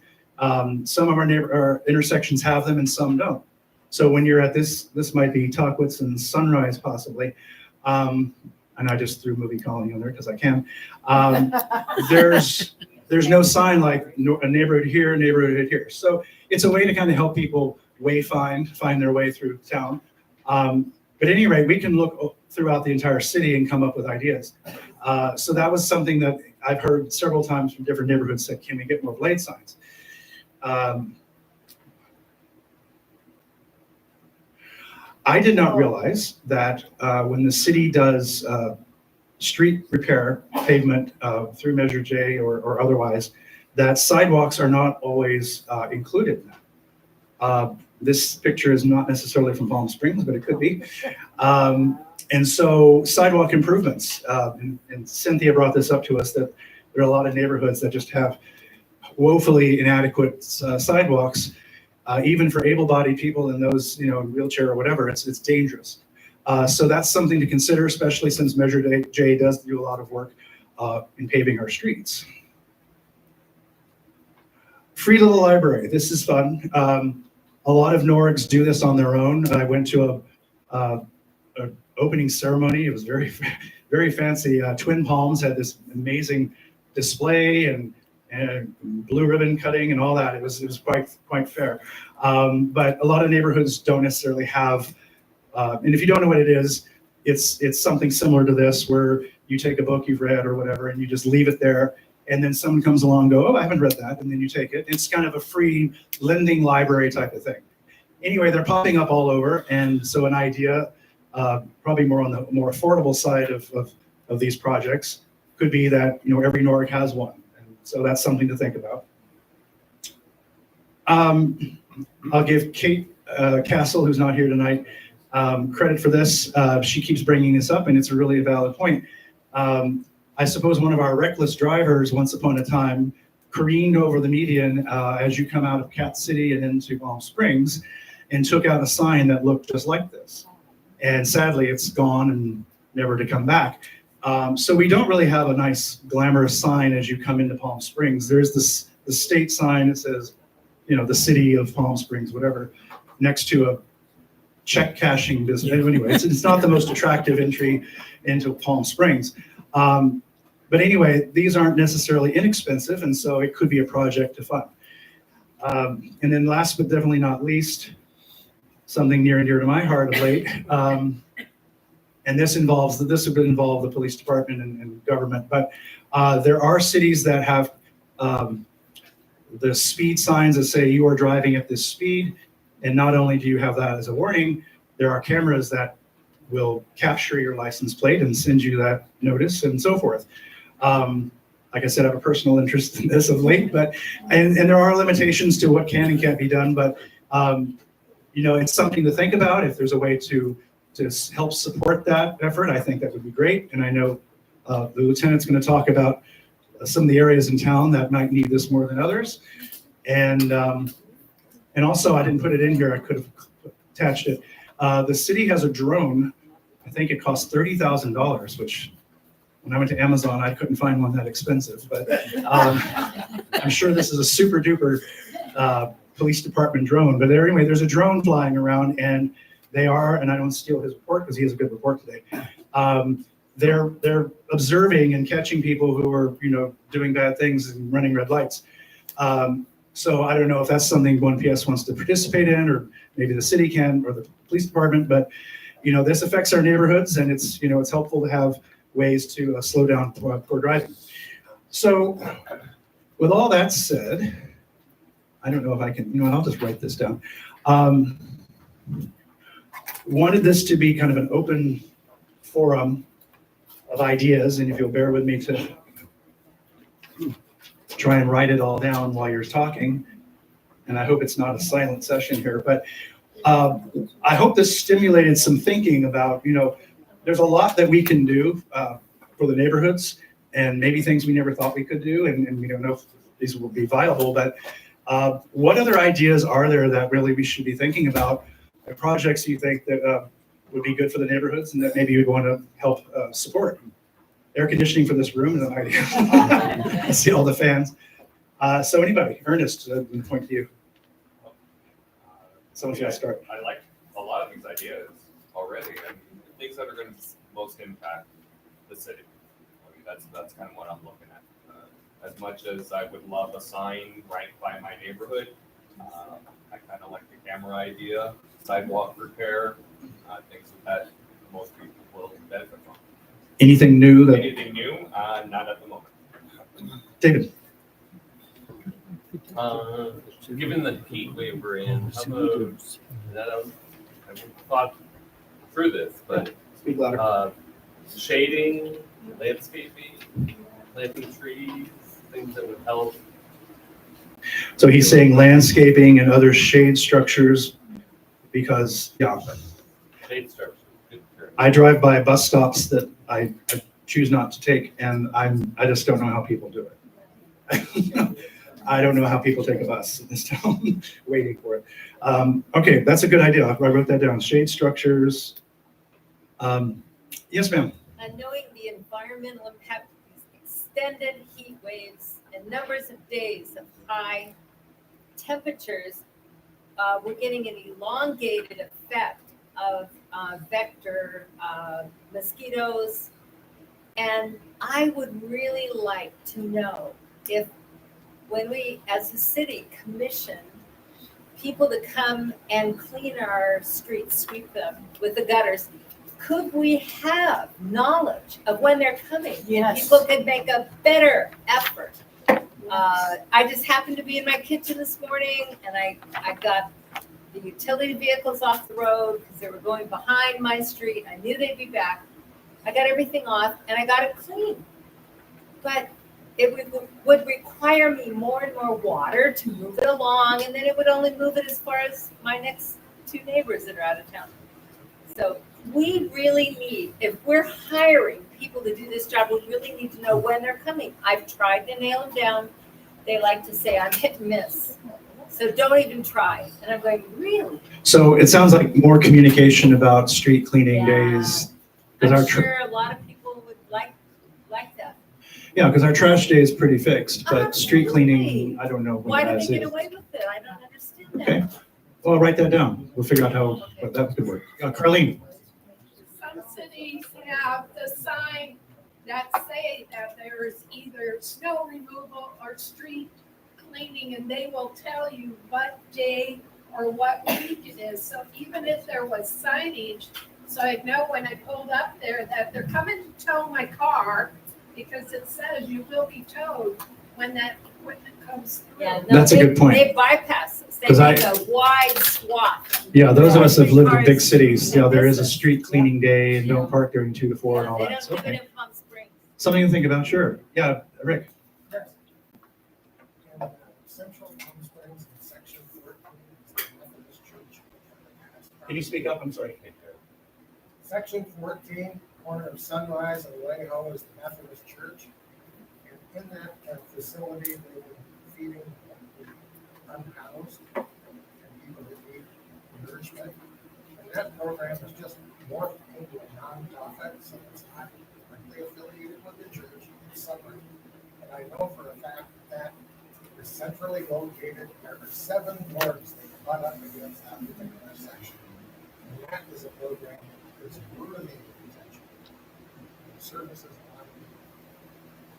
Some of our intersections have them and some don't. So when you're at this might be Tockwitz and Sunrise possibly. And I just threw Movie Colony on there because I can. There's no sign like a neighborhood here, neighborhood here. So it's a way to kind of help people find their way through town. But at any rate, we can look throughout the entire city and come up with ideas. So that was something that I've heard several times from different neighborhoods that, can we get more blade signs? I did not realize that when the city does street repair, pavement through Measure J or otherwise, that sidewalks are not always included in that. This picture is not necessarily from Palm Springs, but it could be. And so sidewalk improvements, and Cynthia brought this up to us, that there are a lot of neighborhoods that just have woefully inadequate sidewalks. Even for able-bodied people in those, in wheelchair or whatever, it's dangerous. So that's something to consider, especially since Measure J does do a lot of work in paving our streets. Free little library. This is fun. A lot of NORGs do this on their own. I went to a opening ceremony. It was very, very fancy. Twin Palms had this amazing display and blue ribbon cutting and all that. It was quite fair. But a lot of neighborhoods don't necessarily have, and if you don't know what it is, it's something similar to this, where you take a book you've read or whatever and you just leave it there, and then someone comes along and go, oh, I haven't read that, and then you take it. It's kind of a free lending library type of thing. Anyway, they're popping up all over, and so an idea, probably more on the more affordable side of these projects, could be that every NORG has one. So that's something to think about. I'll give Kate Castle, who's not here tonight, credit for this. She keeps bringing this up, and it's a really valid point. I suppose one of our reckless drivers, once upon a time, careened over the median as you come out of Cat City and into Palm Springs, and took out a sign that looked just like this. And sadly, it's gone and never to come back. So we don't really have a nice glamorous sign as you come into Palm Springs. There's the state sign that says, the city of Palm Springs, whatever, next to a check cashing business. Anyway, it's not the most attractive entry into Palm Springs. But anyway, these aren't necessarily inexpensive, and so it could be a project to fund. And then last but definitely not least, something near and dear to my heart of late, and this would involve the police department and government, but there are cities that have the speed signs that say you are driving at this speed, and not only do you have that as a warning, there are cameras that will capture your license plate and send you that notice and so forth. Like I said, I have a personal interest in this of late, but and there are limitations to what can and can't be done, but it's something to think about. If there's a way to help support that effort, I think that would be great. And I know the lieutenant's going to talk about some of the areas in town that might need this more than others. And also, I didn't put it in here. I could have attached it. The city has a drone. I think it costs $30,000, which when I went to Amazon, I couldn't find one that expensive. But I'm sure this is a super duper police department drone. But anyway, there's a drone flying around, and they are, and I don't steal his report because he has a good report today. They're observing and catching people who are, doing bad things and running red lights. So I don't know if that's something 1PS wants to participate in, or maybe the city can, or the police department. But this affects our neighborhoods, and it's it's helpful to have ways to slow down poor driving. So with all that said, I don't know if I can. I'll just write this down. Wanted this to be kind of an open forum of ideas, and if you'll bear with me to try and write it all down while you're talking, and I hope it's not a silent session here, but I hope this stimulated some thinking about, there's a lot that we can do for the neighborhoods, and maybe things we never thought we could do, and we don't know if these will be viable, but what other ideas are there that really we should be thinking about? Projects you think that would be good for the neighborhoods and that maybe you'd want to help support? Air conditioning for this room is an idea. I see all the fans. So anybody, Ernest, I'm going to point to you. Someone's got to start. I like a lot of these ideas already, and things that are going to most impact the city. I mean, that's kind of what I'm looking at. As much as I would love a sign right by my neighborhood, I kind of like the camera idea, sidewalk repair, things that most people will benefit from. Anything new? Anything new? Not at the moment. David. Given the heat wave we're in, how about, I thought through this, but Speak louder. shading, landscaping, planting trees, things that would help. So he's saying landscaping and other shade structures because, yeah, Shade structure. Good term. I drive by bus stops that I choose not to take, and I just don't know how people do it. I don't know how people take a bus in this town, waiting for it. Okay, that's a good idea. I wrote that down. Shade structures. Yes, ma'am. And knowing the environmental impact of these extended heat waves and numbers of days of high temperatures, we're getting an elongated effect of vector mosquitoes. And I would really like to know if, when we, as a city, commission people to come and clean our streets, sweep them with the gutters, could we have knowledge of when they're coming? Yes. People could make a better effort. I just happened to be in my kitchen this morning, and I got the utility vehicles off the road because they were going behind my street. I knew they'd be back. I got everything off, and I got it clean. But it would require me more and more water to move it along, and then it would only move it as far as my next 2 neighbors that are out of town. So we really need, if we're hiring people to do this job, we really need to know when they're coming. I've tried to nail them down. They like to say I'm hit and miss. So don't even try. And I'm going, really? So it sounds like more communication about street cleaning Yeah. days. I'm sure a lot of people would like that. Yeah, because our trash day is pretty fixed, but street cleaning, Absolutely. I don't know. when Why do that they get is. away with it? I don't understand that. Okay. Well, I'll write that down. We'll figure out how, that could work. Carlene? Some cities have the sign that say that there's either snow removal or street cleaning, and they will tell you what day or what week it is. So even if there was signage, so I'd know when I pulled up there that they're coming to tow my car, because it says you will be towed when that equipment comes through. Yeah, no, That's a good point. They bypass us. They 'Cause make a wide swath. Yeah, those of us that have lived in big Cars. cities, you know, there is a street cleaning day and don't park during 2 to 4 and all They that. don't So, do it okay. in Palm Springs. Something to think about, sure. Yeah, Rick? In Central Palm Springs, in section 14, is the Methodist Church. Can you speak up? I'm sorry. Section 14, corner of Sunrise and Vallejo is the Methodist Church. And in that facility, they were feeding the unhoused and people that need nourishment. And that program is just morphed into a nonprofit, so it's not directly affiliated with the church, it's separate. And I know for a fact that it's centrally located. There are 7 wards that butt up against that particular section. And that is a program that is worthy of attention. The services on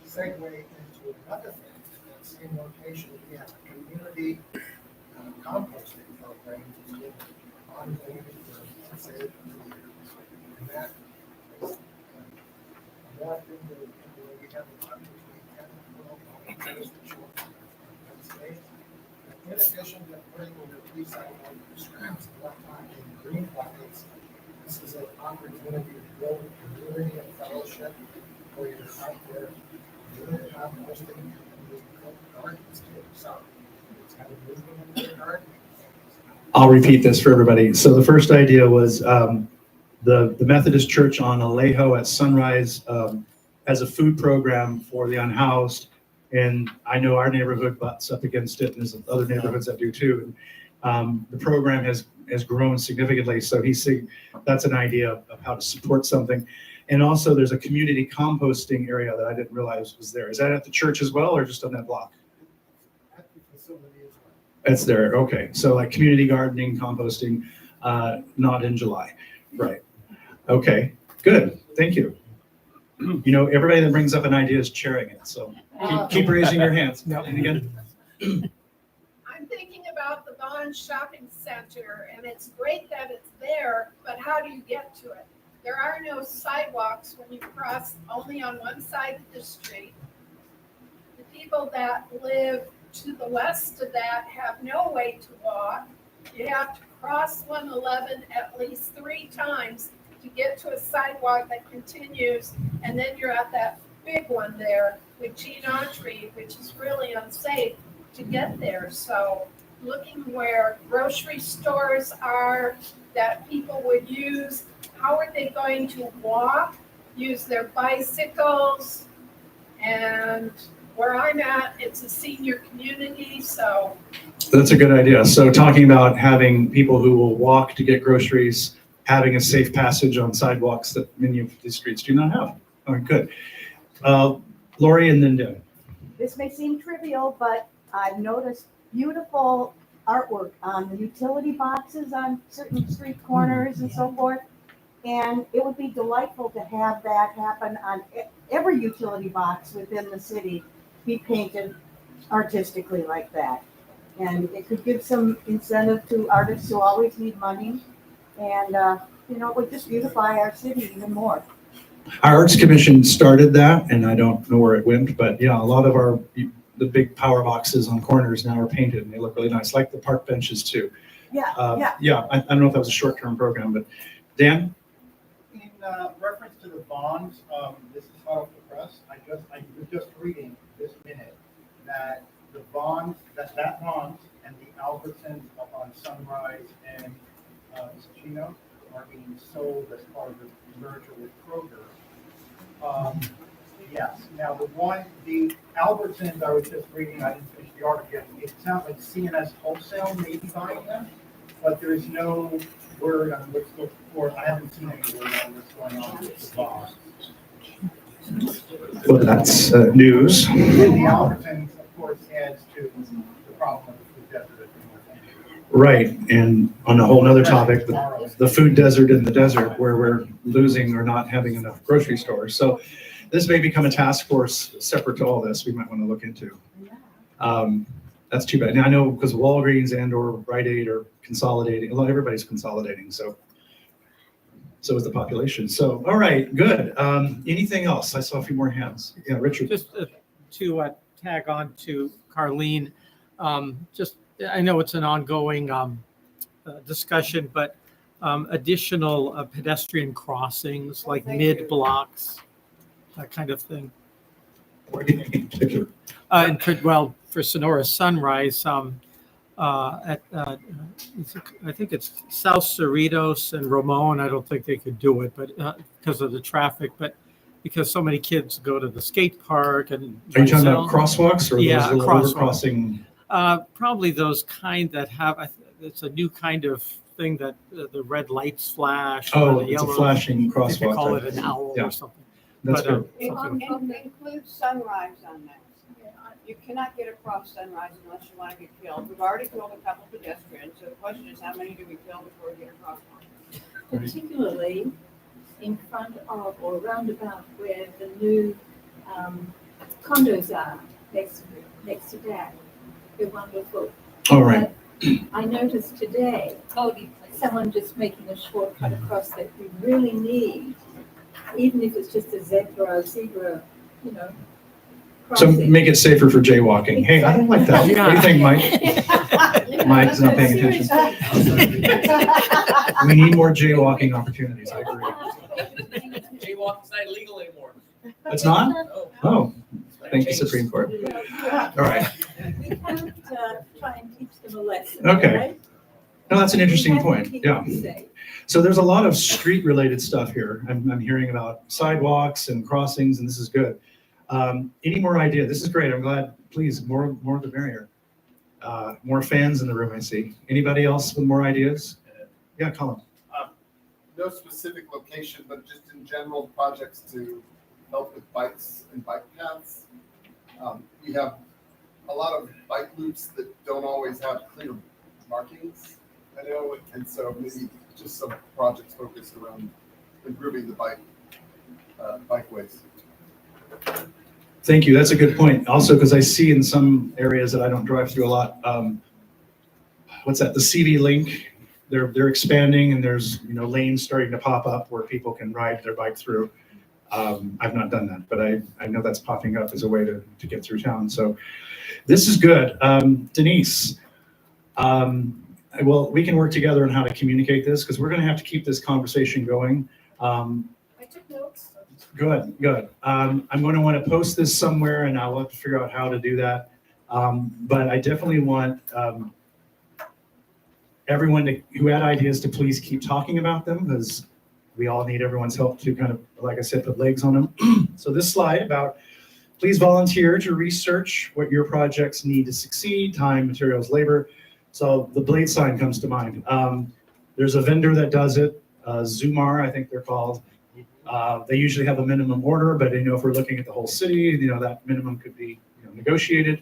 segue into another thing. At that same location, we have a community composting program that's been ongoing for, say, 2 years. And that is morphed into, we have a lot between 10 and 12 volunteers that show up on Wednesdays. In addition to putting the recycling scraps and whatnot in green buckets, this is an opportunity to build community and fellowship where you're out there doing composting and doing gardens too. So it's kind of moving into the garden. I'll repeat this for everybody. So the first idea was the Methodist Church on Alejo at Sunrise has a food program for the unhoused. And I know our neighborhood butts up against it, and there's other neighborhoods that do too. And the program has grown significantly. So he's saying that's an idea of how to support something. And also there's a community composting area that I didn't realize was there. Is that at the church as well, or just on that block? At the facility as well. It's there, okay. So like community gardening, composting, not in July, right? Okay, good, thank you. You know, everybody that brings up an idea is chairing it, so keep raising your hands. And again, I'm thinking about the Bond Shopping Center, and it's great that it's there, but how do you get to it? There are no sidewalks when you cross only on one side of the street. The people that live to the west of that have no way to walk. You have to cross 111 at least 3 times to get to a sidewalk that continues, and then you're at that big one there with Gene Autry, which is really unsafe to get there. So looking where grocery stores are that people would use, how are they going to walk, use their bicycles? And where I'm at, it's a senior community, so. That's a good idea. So talking about having people who will walk to get groceries, having a safe passage on sidewalks that many of these streets do not have. All right, good. Lori and then Deb. This may seem trivial, but I've noticed beautiful artwork on the utility boxes on certain street corners and so forth. And it would be delightful to have that happen on every utility box within the city, be painted artistically like that. And it could give some incentive to artists who always need money. And, it would just beautify our city even more. Our Arts Commission started that, and I don't know where it went, but yeah, a lot of the big power boxes on corners now are painted and they look really nice, like the park benches too. Yeah, I don't know if that was a short-term program, but Dan? In reference to the bonds, this is hot off the press. I was just reading this minute that the bonds, that bonds and the Albertsons up on Sunrise and Chino are being sold as part of the merger with Kroger. Yes. Now the Albertsons, I was just reading. I didn't finish the article yet. It sounds like CNS Wholesale may be buying them, but there is no word on what's going for. I haven't seen any word on what's going on with the bonds. Well, that's news. The Albertsons, of course, adds to the problem of the food desert. Right, and on a whole nother topic, the food desert in the desert, where we're losing or not having enough grocery stores. So this may become a task force separate to all this we might want to look into. That's too bad. Now I know because Walgreens and or Rite Aid are consolidating. Everybody's consolidating, so is the population. So, all right, good. Anything else? I saw a few more hands. Yeah, Richard. Just to tag on to Carlene, I know it's an ongoing discussion, but additional pedestrian crossings like mid-blocks, that kind of thing. What do you think in particular? For Sonora Sunrise, I think it's South Cerritos and Ramon. I don't think they could do it, but because of the traffic, but because so many kids go to the skate park and. Are you talking about crosswalks or yeah, those little crossing? Probably those kind that have. It's a new kind of thing that the red lights flash. Oh, or the it's yellow, a flashing I think they crosswalk. call it an owl or something. That's But, good. Include Sunrise on that. You cannot get across Sunrise unless you want to get killed. We've already killed a couple pedestrians, so the question is, how many do we kill before we get across one? Particularly in front of or roundabout where the new condos are next to that. They're wonderful. All right. But I noticed today, someone just making a shortcut across that we really need, even if it's just a zebra, So crossing. make it safer for jaywalking. Hey, I don't like that. What do you think, Mike? Mike's not paying attention. We need more jaywalking opportunities. I agree. Jaywalking's not illegal anymore. It's not? Oh, thank you, Supreme Court. All right. We can't try and teach them a lesson. Okay. Right? No, that's an interesting We have to point. keep Yeah. them safe. So there's a lot of street-related stuff here. I'm hearing about sidewalks and crossings, and this is good. Any more idea? This is great. I'm glad. Please, more the merrier. More fans in the room, I see. Anybody else with more ideas? Yeah, Colin. No specific location, but just in general projects to help with bikes and bike paths. We have a lot of bike loops that don't always have clear markings, I know, and so maybe just some projects focused around improving the bikeways. Thank you. That's a good point. Also, because I see in some areas that I don't drive through a lot, what's that? The CV Link. They're expanding, and there's lanes starting to pop up where people can ride their bike through. I've not done that, but I know that's popping up as a way to get through town. So this is good. Denise, well, we can work together on how to communicate this because we're going to have to keep this conversation going. I took notes. Good, good. I'm going to want to post this somewhere and I'll have to figure out how to do that. But I definitely want everyone who had ideas to please keep talking about them because we all need everyone's help to kind of, like I said, put legs on them. So this slide about please volunteer to research what your projects need to succeed, time, materials, labor. So the blade sign comes to mind. There's a vendor that does it, Zumar, I think they're called. They usually have a minimum order, but if we're looking at the whole city, that minimum could be negotiated.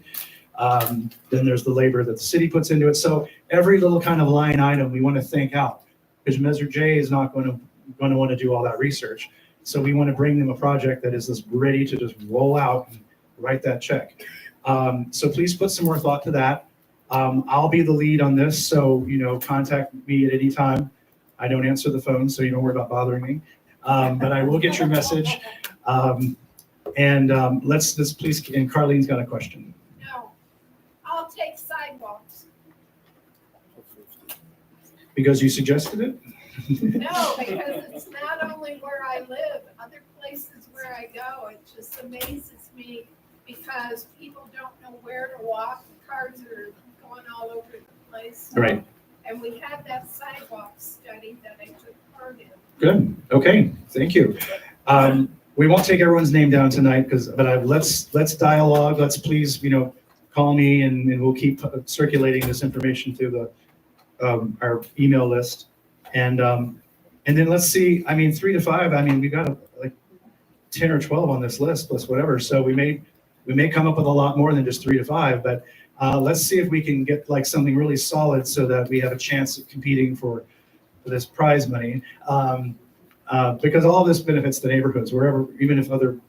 Then there's the labor that the city puts into it. So every little kind of line item we want to think out because Measure J is not going to want to do all that research. So we want to bring them a project that is just ready to just roll out and write that check. So please put some more thought to that. I'll be the lead on this. So, contact me at any time. I don't answer the phone, so you don't worry about bothering me. But I will get your message. Let's please, and Carlene's got a question. No, I'll take sidewalks. Because you suggested it? No, because it's not only where I live, other places where I go, it just amazes me because people don't know where to walk. Cars are going all over the place. Right. And we had that sidewalk study that I took part in. Good. Okay. Thank you. We won't take everyone's name down tonight but let's dialogue. Let's please, call me and we'll keep circulating this information through our email list. And then let's see, 3 to 5, we got like 10 or 12 on this list plus whatever. So we may come up with a lot more than just 3 to 5, but let's see if we can get like something really solid so that we have a chance of competing for this prize money. Because all of this benefits the neighborhoods wherever, even if other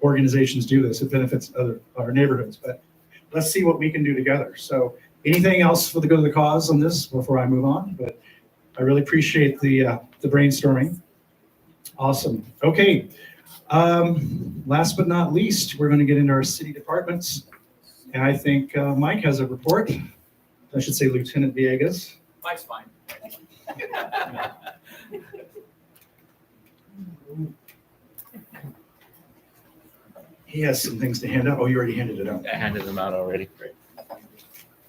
organizations do this, it benefits our neighborhoods, but let's see what we can do together. So anything else for the good of the cause on this before I move on? But I really appreciate the brainstorming. Awesome. Okay. Last but not least, we're going to get into our city departments. And I think Mike has a report. I should say Lieutenant Villegas. Mike's fine. He has some things to hand out. Oh, you already handed it out. I handed them out already. Great.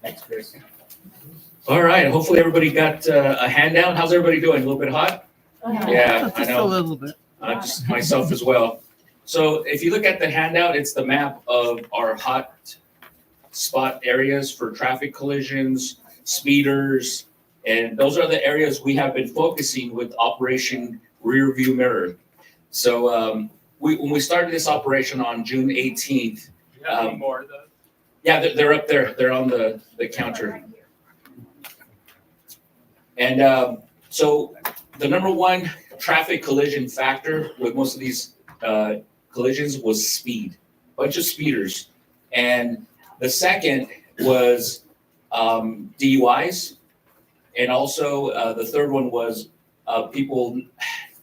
Thanks, Chris. All right. Hopefully everybody got a handout. How's everybody doing? A little bit hot? Yeah, I Just know. a little bit. Just myself as well. So if you look at the handout, it's the map of our hot spot areas for traffic collisions, speeders, and those are the areas we have been focusing with Operation Rear View Mirror. So when we started this operation on June 18th, More of those? yeah, they're up there. They're on the counter. And so the number one traffic collision factor with most of these collisions was speed, bunch of speeders. And the second was DUIs. And also the third one was people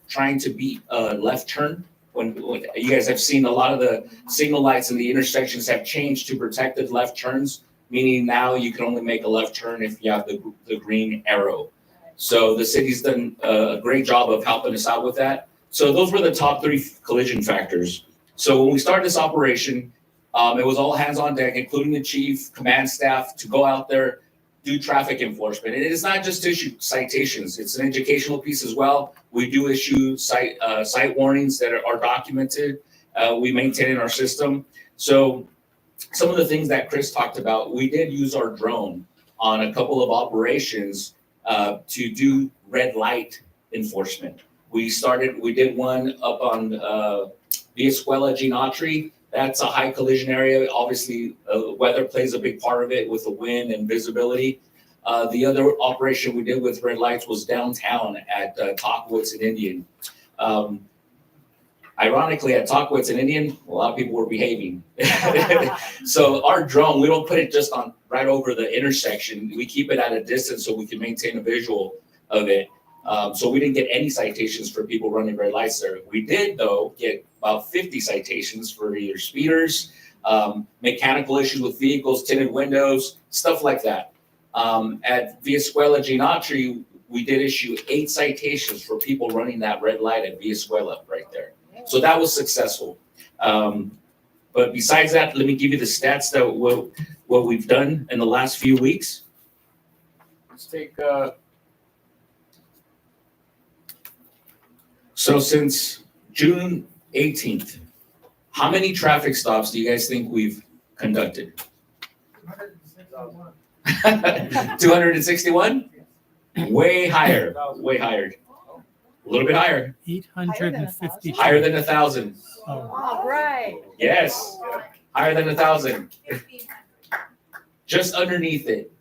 trying to beat a left turn. When you guys have seen a lot of the signal lights in the intersections have changed to protected left turns, meaning now you can only make a left turn if you have the green arrow. So the city's done a great job of helping us out with that. So those were the top 3 collision factors. So when we started this operation, it was all hands on deck, including the chief, command staff, to go out there, do traffic enforcement. And it is not just to issue citations, it's an educational piece as well. We do issue site warnings that are documented. We maintain in our system. So some of the things that Chris talked about, we did use our drone on a couple of operations to do red light enforcement. We did one up on Via Escuela Gene Autry. That's a high collision area. Obviously, weather plays a big part of it with the wind and visibility. The other operation we did with red lights was downtown at Talkwoods and Indian. Ironically, at Talkwoods and Indian, a lot of people were behaving. So our drone, we don't put it just on right over the intersection. We keep it at a distance so we can maintain a visual of it. So we didn't get any citations for people running red lights there. We did, though, get about 50 citations for either speeders, mechanical issues with vehicles, tinted windows, stuff like that. At Via Escuela Gene Autry, we did issue 8 citations for people running that red light at Villa Escuela right there. So that was successful. But besides that, let me give you the stats that what we've done in the last few weeks. Let's take, so since June 18th, how many traffic stops do you guys think we've conducted? 261? Way higher, way higher. A little bit higher. 850. Higher than 1,000. All right. Yes, higher than 1,000. Just underneath it,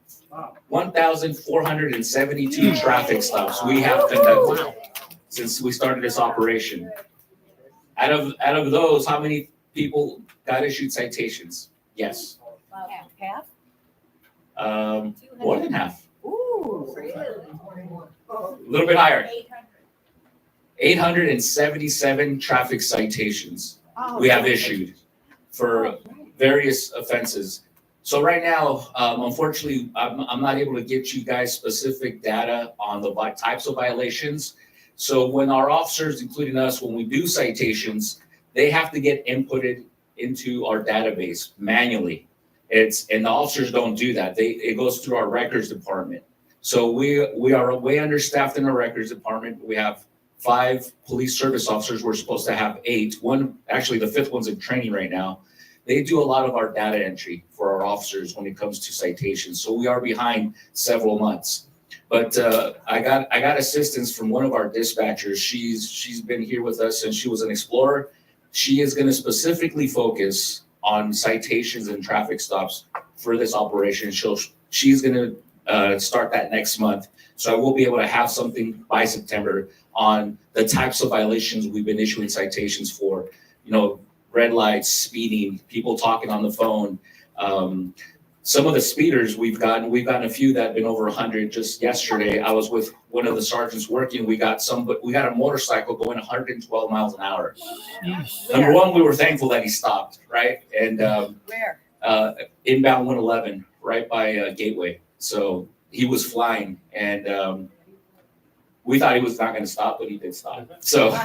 1,472 traffic stops we have conducted since we started this operation. Out of those, how many people got issued citations? Yes. Half? More than half. Ooh. A little bit higher. 877 traffic citations we have issued for various offenses. So right now, unfortunately, I'm not able to get you guys specific data on the types of violations. So when our officers, including us, when we do citations, they have to get inputted into our database manually. And the officers don't do that. It goes through our records department. So we are way understaffed in our records department. We have 5 police service officers. We're supposed to have 8. Actually, the 5th one's in training right now. They do a lot of our data entry for our officers when it comes to citations. So we are behind several months. But I got assistance from one of our dispatchers. She's been here with us since she was an explorer. She is going to specifically focus on citations and traffic stops for this operation. She's going to start that next month. So I will be able to have something by September on the types of violations we've been issuing citations for, red lights, speeding, people talking on the phone. Some of the speeders we've gotten a few that have been over 100. Just yesterday, I was with one of the sergeants working. We got a motorcycle going 112 miles an hour. Number one, we were thankful that he stopped, right? And Where? Inbound 111, right by Gateway. So he was flying, and we thought he was not going to stop, but he did stop. So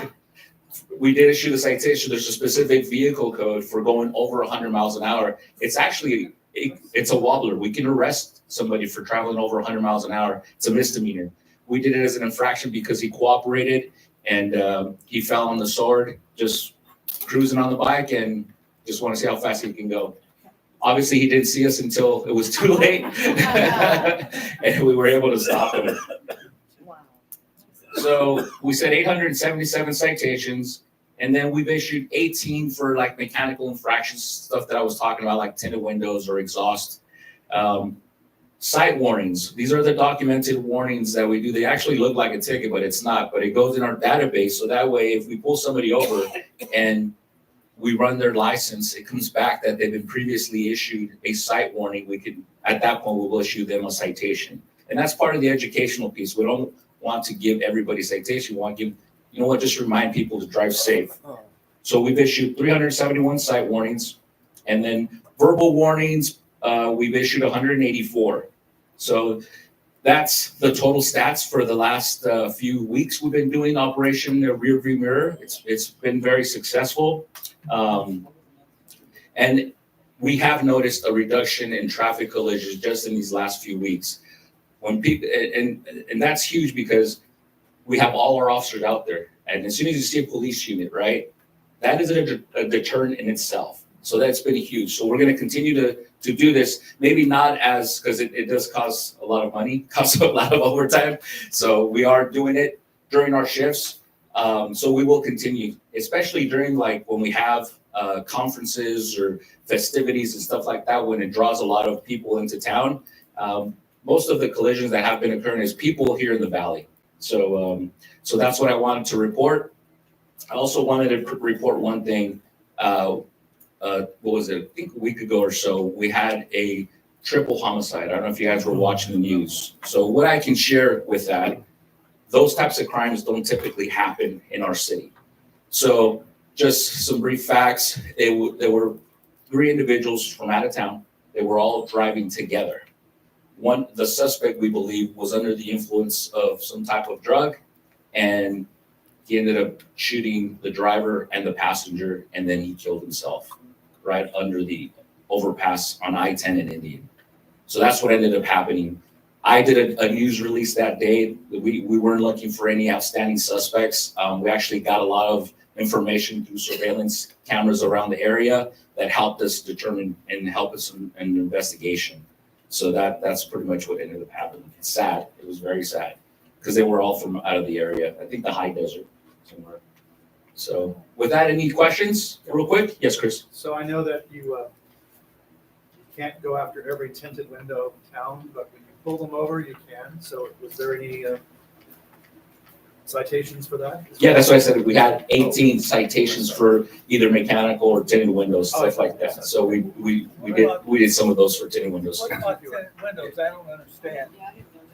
we did issue the citation. There's a specific vehicle code for going over 100 miles an hour. It's actually, it's a wobbler. We can arrest somebody for traveling over 100 miles an hour. It's a misdemeanor. We did it as an infraction because he cooperated, and he fell on the sword, just cruising on the bike, and just want to see how fast he can go. Obviously, he didn't see us until it was too late, and we were able to stop him. So we said 877 citations, and then we've issued 18 for like mechanical infractions, stuff that I was talking about, like tinted windows or exhaust. Sight warnings. These are the documented warnings that we do. They actually look like a ticket, but it's not. But it goes in our database, so that way, if we pull somebody over and we run their license, it comes back that they've been previously issued a sight warning. We can, at that point, we will issue them a citation, and that's part of the educational piece. We don't want to give everybody citation. We want to give, just remind people to drive safe. So we've issued 371 sight warnings, and then verbal warnings, we've issued 184. So that's the total stats for the last few weeks we've been doing Operation Rear View Mirror. It's been very successful. And we have noticed a reduction in traffic collisions just in these last few weeks. When people, and that's huge because we have all our officers out there. And as soon as you see a police unit, right, that is a deterrent in itself. So that's been huge. So we're going to continue to do this, maybe not as, because it does cost a lot of money, costs a lot of overtime. So we are doing it during our shifts. So we will continue, especially during when we have conferences or festivities and stuff like that, when it draws a lot of people into town. Most of the collisions that have been occurring is people here in the valley. So that's what I wanted to report. I also wanted to report one thing. What was it? I think a week ago or so, we had a triple homicide. I don't know if you guys were watching the news. So what I can share with that, those types of crimes don't typically happen in our city. So just some brief facts. There were 3 individuals from out of town. They were all driving together. the suspect, we believe, was under the influence of some type of drug, and he ended up shooting the driver and the passenger, and then he killed himself right under the overpass on I-10 in Indian. So that's what ended up happening. I did a news release that day. We weren't looking for any outstanding suspects. We actually got a lot of information through surveillance cameras around the area that helped us determine and help us in an investigation. So that's pretty much what ended up happening. It's sad. It was very sad because they were all from out of the area. I think the high desert somewhere. So with that, any questions real quick? Yes, Chris. So I know that you can't go after every tinted window in town, but when you pull them over, you can. So was there any citations for that? Yeah, that's what I said. We had 18 citations for either mechanical or tinted windows, stuff like that. So we did some of those for tinted windows. What about tinted windows? I don't understand.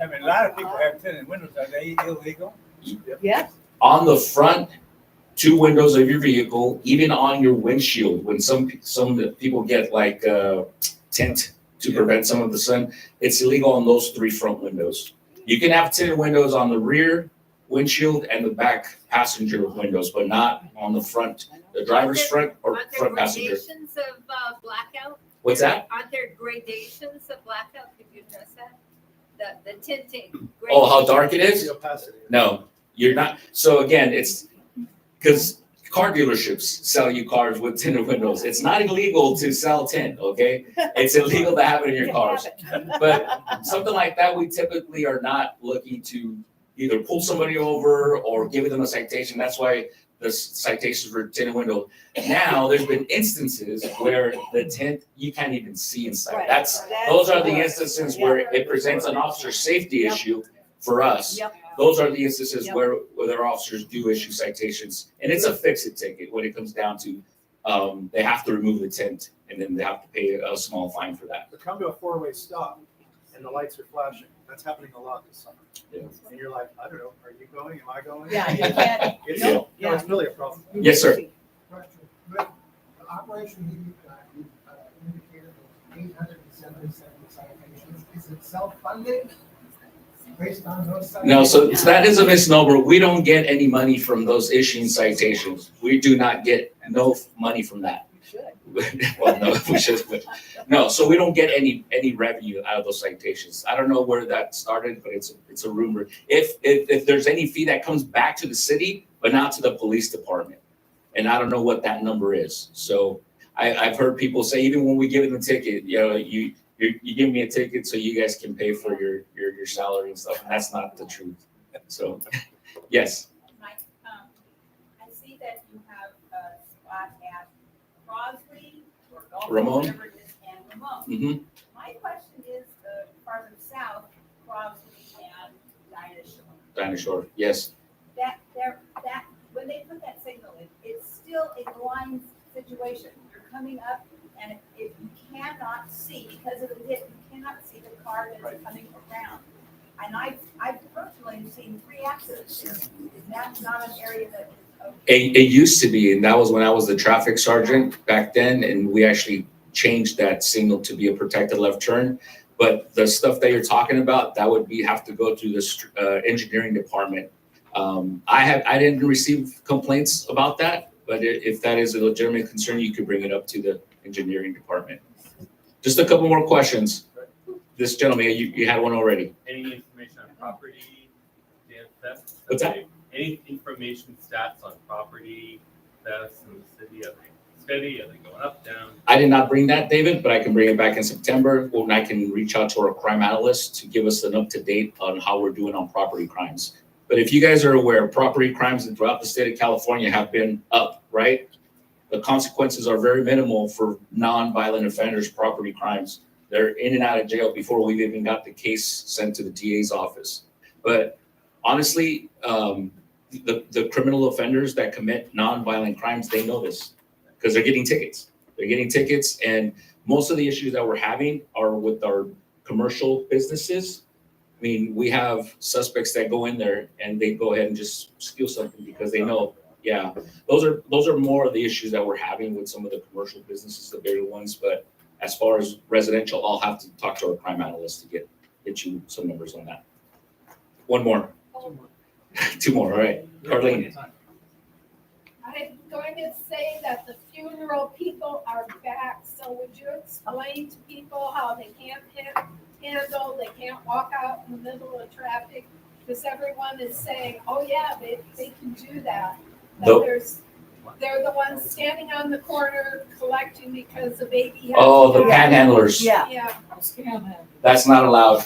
I mean, a lot of people have tinted windows. Are they illegal? Yes. On the front two windows of your vehicle, even on your windshield, when some people get like tint to prevent some of the sun, it's illegal on those three front windows. You can have tinted windows on the rear windshield and the back passenger windows, but not on the front, the driver's front or front passenger. Aren't there gradations of blackout? What's that? Aren't there gradations of blackout? Could you address that? The tinting. Oh, how dark it is? The opacity. No, you're not. So again, it's because car dealerships sell you cars with tinted windows. It's not illegal to sell tint, okay? It's illegal to have it in your cars. But something like that, we typically are not looking to either pull somebody over or give them a citation. That's why the citations for tinted window. Now, there's been instances where the tint, you can't even see inside. Right. Those are the instances where it presents an officer safety issue for us. Yep. Those are the instances where their officers do issue citations, and it's a fix-it ticket when it comes down to, they have to remove the tint, and then they have to pay a small fine for that. But come to a four-way stop and the lights are flashing. That's happening a lot this summer. Yeah. And you're like, I don't know, are you going? Am I going? Yeah, you can't. It's, No. no, it's really a problem. Yes, sir. Question, with the operation you indicated of 877 citations, is it self-funded based on those citations? No, so that is a misnomer. We don't get any money from those issuing citations. We do not get no money from that. Well, no, we should, but no, so we don't get any revenue out of those citations. I don't know where that started, but it's a rumor. If there's any fee that comes back to the city, but not to the police department, and I don't know what that number is. So I've heard people say, even when we give them a ticket, you know, you give me a ticket so you guys can pay for your salary and stuff, and that's not the truth. So, yes. Mike, I see that you have a spot at Crosley or Gulf, Ramon? whatever it is, and Ramon. Mm-hmm. My question is, farther south, Crosley and Dinah Shore. Dinah Shore, yes. That when they put that signal in, it's still a blind situation. You're coming up, and if you cannot see because of the dip, you cannot see the car that's coming around. And I've personally seen 3 accidents. Is that not an area that is okay? It used to be, and that was when I was the traffic sergeant back then, and we actually changed that signal to be a protected left turn. But the stuff that you're talking about, that would have to go through the engineering department. I didn't receive complaints about that, but if that is a legitimate concern, you could bring it up to the engineering department. Just a couple more questions. This gentleman, you had one already. Any information on property theft? What's that? Any information stats on property thefts in the city? Are they steady? Are they going up, down? I did not bring that, David, but I can bring it back in September when I can reach out to our crime analyst to give us an up-to-date on how we're doing on property crimes. But if you guys are aware, property crimes throughout the state of California have been up, right? The consequences are very minimal for non-violent offenders, property crimes. They're in and out of jail before we've even got the case sent to the DA's office. But honestly, the criminal offenders that commit non-violent crimes, they know this because they're getting tickets. They're getting tickets, and most of the issues that we're having are with our commercial businesses. I mean, we have suspects that go in there and they go ahead and just steal something because they know, yeah, those are more of the issues that we're having with some of the commercial businesses, the bigger ones. But as far as residential, I'll have to talk to our crime analyst to get get you some numbers on that. One more. Two more, all right. Carlene. I'm going to say that the funeral people are back, so would you explain to people how they can't handle, they can't walk out in the middle of traffic? Because everyone is saying, oh yeah, they can do that. But they're the ones standing on the corner collecting because the baby has. Oh, the panhandlers. Yeah. That's not allowed.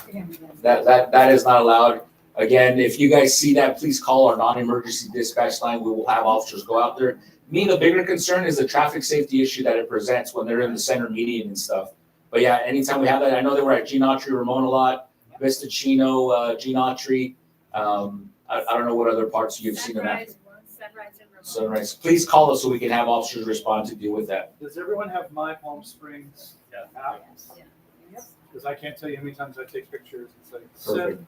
That is not allowed. Again, if you guys see that, please call our non-emergency dispatch line. We will have officers go out there. Me, the bigger concern is the traffic safety issue that it presents when they're in the center median and stuff. But yeah, anytime we have that, I know they were at Gene Autry, Ramon a lot, Vista Chino, Gene Autry. I don't know what other parts you've seen of that. Sunrise. Please call us so we can have officers respond to deal with that. Does everyone have My Palm Springs app? Because I can't tell you how many times I take pictures and say, Perfect.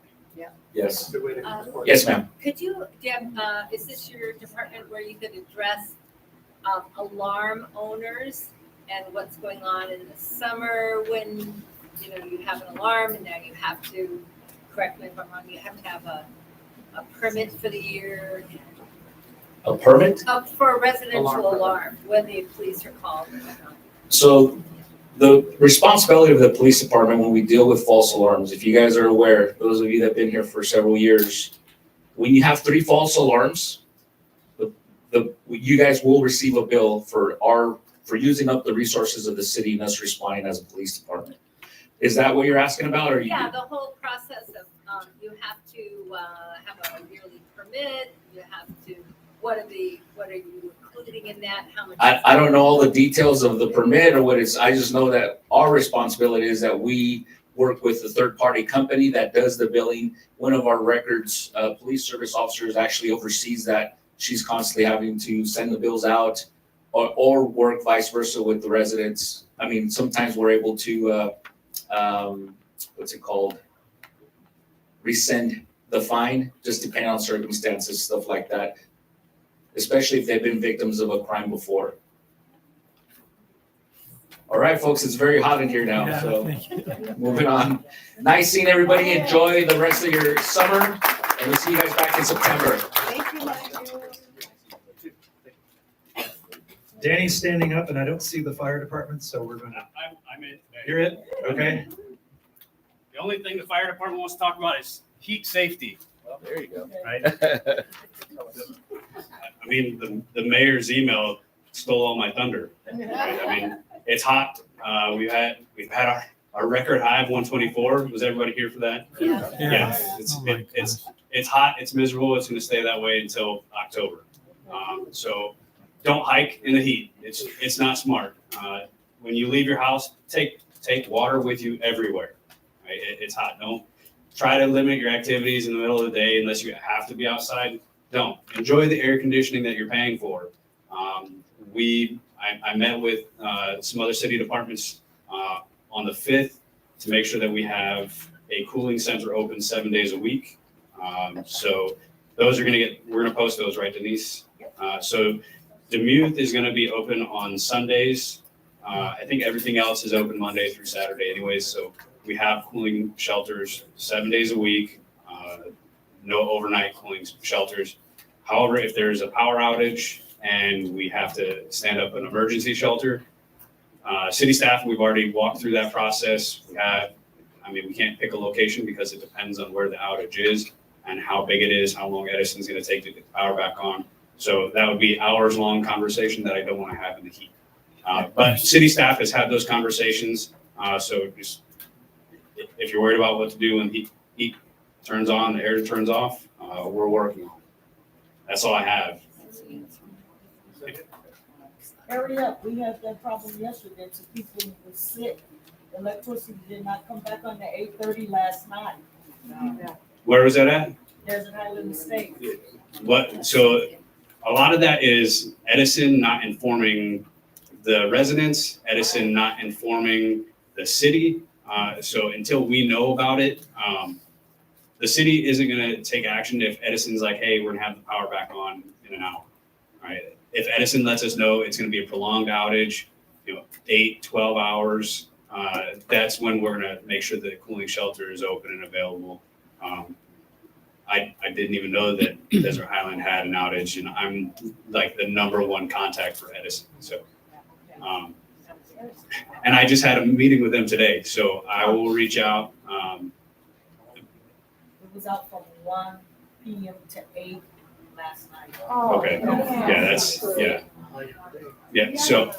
Yes. Good way to report. Yes, ma'am. Could you, Deb, is this your department where you could address alarm owners and what's going on in the summer when, you know, you have an alarm and now you have to, correct me if I'm wrong, you have to have a permit for the year? A permit? For a residential alarm, when the police are called or whatnot. So the responsibility of the police department when we deal with false alarms, if you guys are aware, those of you that have been here for several years, when you have 3 false alarms, you guys will receive a bill for using up the resources of the city and us responding as a police department. Is that what you're asking about, or? Yeah, the whole process of, you have to have a yearly permit, you have to, what are you including in that, how much? I don't know all the details of the permit or what it's, I just know that our responsibility is that we work with the third-party company that does the billing. One of our records, police service officers actually oversees that. She's constantly having to send the bills out or work vice versa with the residents. I mean, sometimes we're able to, what's it called? Rescind the fine, just depending on circumstances, stuff like that. Especially if they've been victims of a crime before. All right, folks, it's very hot in here now, so moving on. Nice seeing everybody. Enjoy the rest of your summer, and we'll see you guys back in September. Thank you, Danny's standing up, and I don't see the fire department, so we're gonna. I'm in. You're it? Okay. The only thing the fire department wants to talk about is heat safety. Well, there you go. Right? I mean, the mayor's email stole all my thunder. Right? I mean, it's hot. We've had our record high of 124. Was everybody here for that? Yeah. It's hot. It's miserable. It's going to stay that way until October. So don't hike in the heat. It's not smart. When you leave your house, take water with you everywhere. Right? It's hot. Don't try to limit your activities in the middle of the day unless you have to be outside. Don't. Enjoy the air conditioning that you're paying for. I met with some other city departments on the 5th to make sure that we have a cooling center open 7 days a week. So those are we're gonna post those, right, Denise? So Demuth is gonna be open on Sundays. I think everything else is open Monday through Saturday anyways. So we have cooling shelters 7 days a week, no overnight cooling shelters. However, if there's a power outage and we have to stand up an emergency shelter, city staff, we've already walked through that process. We can't pick a location because it depends on where the outage is and how big it is, how long Edison's gonna take to get the power back on. So that would be hours-long conversation that I don't wanna have in the heat. But city staff has had those conversations, so just, if you're worried about what to do when the heat turns on, the air turns off, we're working on it. That's all I have. Hurry up, we had that problem yesterday, so people were sick. Electricity did not come back on the 8:30 last night. Where was that at? Desert Island State. So a lot of that is Edison not informing the residents, Edison not informing the city. So until we know about it, the city isn't gonna take action if Edison's like, hey, we're gonna have the power back on in an hour, right? If Edison lets us know it's gonna be a prolonged outage, 8, 12 hours, that's when we're gonna make sure the cooling shelter is open and available. I didn't even know that Desert Highland had an outage, and I'm like the number one contact for Edison. So, and I just had a meeting with them today, so I will reach out. It was out from 1 PM to 8 last night. Okay, yeah, yeah. So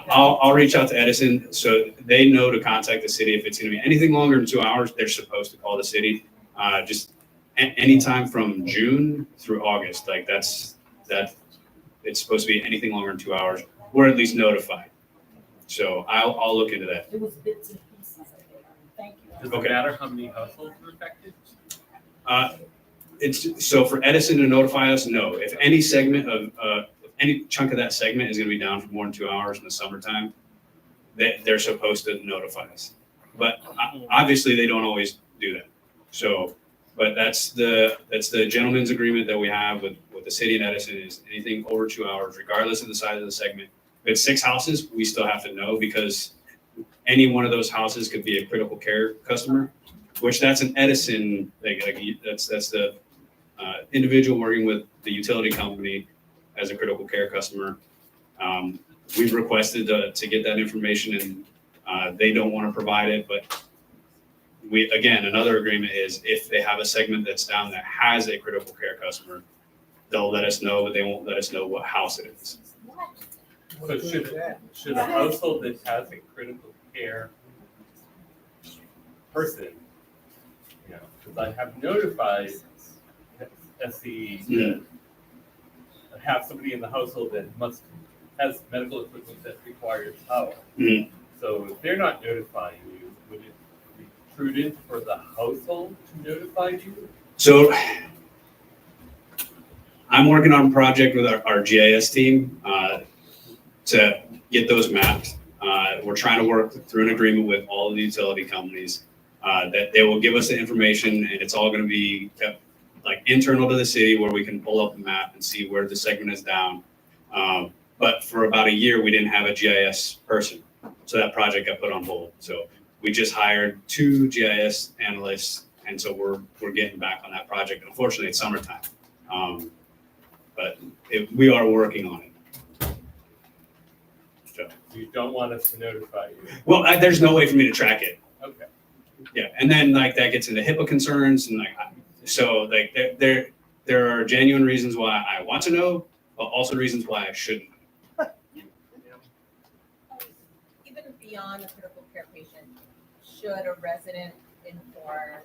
I'll reach out to Edison, so they know to contact the city if it's gonna be anything longer than 2 hours. They're supposed to call the city. Just anytime from June through August, like it's supposed to be anything longer than 2 hours. We're at least notified. So I'll look into that. It was bits and pieces. Thank you. Does it matter how many households are affected? It's so for Edison to notify us, no. If any segment of any chunk of that segment is going to be down for more than 2 hours in the summertime, they're supposed to notify us. But obviously, they don't always do that. So, but that's the gentleman's agreement that we have with the city and Edison is anything over 2 hours, regardless of the size of the segment. If it's 6 houses, we still have to know because any one of those houses could be a critical care customer, which that's an Edison, that's the individual working with the utility company as a critical care customer. We've requested to get that information and they don't want to provide it, but another agreement is if they have a segment that's down that has a critical care customer, they'll let us know, but they won't let us know what house it is. So should a household that has a critical care person, because I have notified SCE that have somebody in the household that has medical equipment that requires power. Mm-hmm. So if they're not notifying you, would it be prudent for the household to notify you? So I'm working on a project with our GIS team to get those mapped. We're trying to work through an agreement with all of the utility companies that they will give us the information, and it's all going to be kept like internal to the city where we can pull up the map and see where the segment is down. But for about a year, we didn't have a GIS person, so that project got put on hold. So we just hired 2 GIS analysts, and so we're getting back on that project. Unfortunately, it's summertime, but we are working on it. So You don't want us to notify you? well, there's no way for me to track it. Okay. Yeah, and then like that gets into HIPAA concerns and so there are genuine reasons why I want to know, but also reasons why I shouldn't. Even beyond a critical care patient, should a resident inform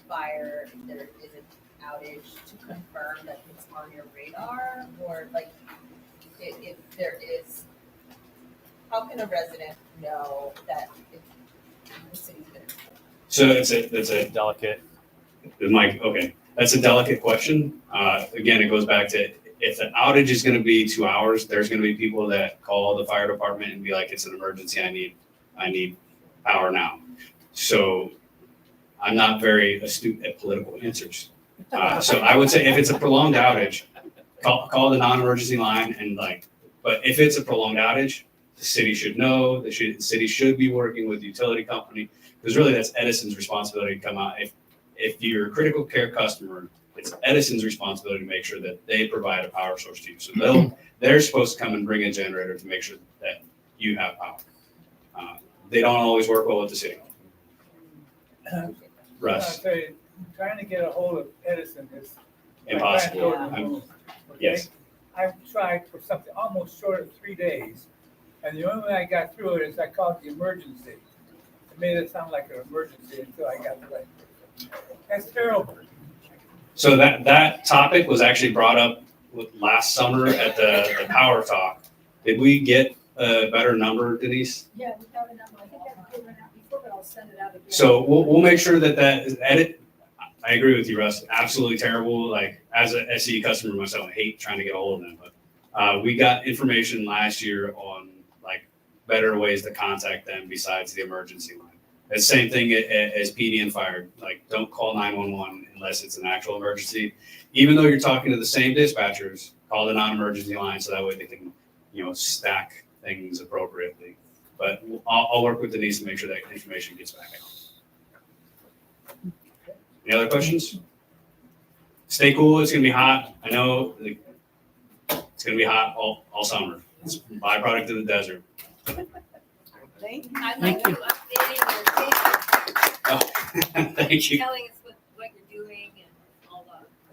fire if there is an outage to confirm that it's on your radar? Or like if there is, how can a resident know that the city's been? So it's a delicate. Mike, okay, that's a delicate question. Again, it goes back to if the outage is going to be 2 hours, there's going to be people that call the fire department and be like, "It's an emergency. I need power now." So I'm not very astute at political answers. So I would say if it's a prolonged outage, call the non-emergency line and but if it's a prolonged outage, the city should know. The city should be working with the utility company because really that's Edison's responsibility to come out. If you're a critical care customer, it's Edison's responsibility to make sure that they provide a power source to you. So they're supposed to come and bring a generator to make sure that you have power. They don't always work well with the city. Russ. Trying to get a hold of Edison is Impossible. Yes. I've tried for something almost short of 3 days, and the only way I got through it is I called the emergency. It made it sound like an emergency until I got the right person. That's terrible. So that topic was actually brought up last summer at the Power Talk. Did we get a better number, Denise? Yeah, we have a number. I think I've given it out before, but I'll send it out again. So we'll make sure that is edit. I agree with you, Russ. Absolutely terrible. Like as a SCE customer myself, I hate trying to get a hold of them. But we got information last year on better ways to contact them besides the emergency line. It's the same thing as PD and fire. Don't call 911 unless it's an actual emergency. Even though you're talking to the same dispatchers, call the non-emergency line so that way they can, stack things appropriately. But I'll work with Denise to make sure that information gets back out. Any other questions? Stay cool. It's gonna be hot. I know it's gonna be hot all summer. It's a byproduct of the desert. Thank you. Thank you. Thank you. Telling us what you're doing and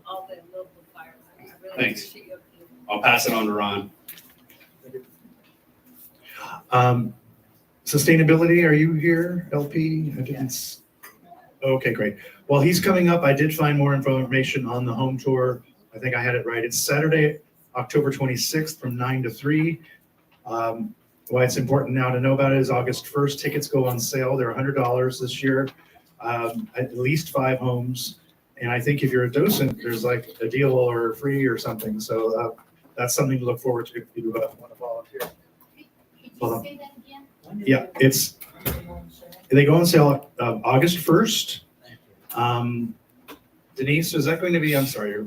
all the local fires. I really Thanks. appreciate you. I'll pass it on to Ron. Sustainability, are you here, LP? I didn't. Okay, great. Well, he's coming up. I did find more information on the home tour. I think I had it right. It's Saturday, October 26th from 9 to 3. Why it's important now to know about it is August 1st, tickets go on sale. They're $100 this year, at least 5 homes. And I think if you're a docent, there's like a deal or free or something. So that's something to look forward to if you want to volunteer. Hold on. Say that again? Yeah, they go on sale August 1st. Denise, is that going to be, I'm sorry,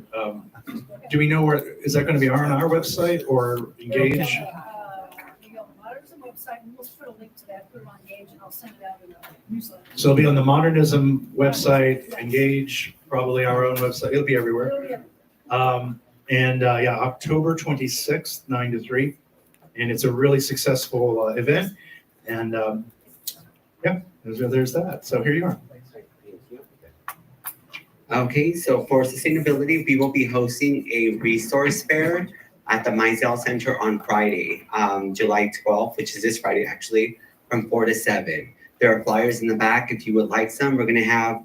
do we know where, is that going to be on our website or Engage? You go on the Modernism website, and we'll put a link to that, put it on Engage, and I'll send it out in a newsletter. So it'll be on the Modernism website, Engage, probably our own website, it'll be everywhere. Yeah, October 26th, 9 to 3. And it's a really successful event. And yeah, there's that. So here you are. Okay, so for sustainability, we will be hosting a resource fair at the Mizell Center on Friday, July 12th, which is this Friday actually, from 4 to 7. There are flyers in the back if you would like some. We're gonna have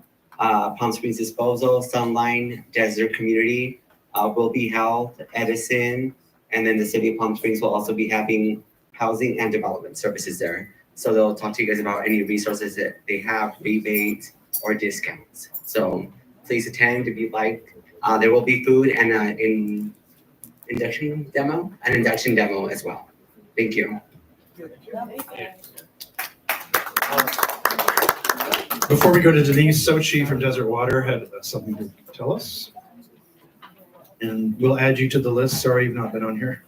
Palm Springs Disposal, Sunline, Desert Community will be held, Edison, and then the City of Palm Springs will also be having housing and development services there. So they'll talk to you guys about any resources that they have, rebates or discounts. So please attend if you'd like. There will be food and an induction demo as well. Thank you. Before we go to Denise, Sochi from Desert Water had something to tell us. And we'll add you to the list. Sorry you've not been on here.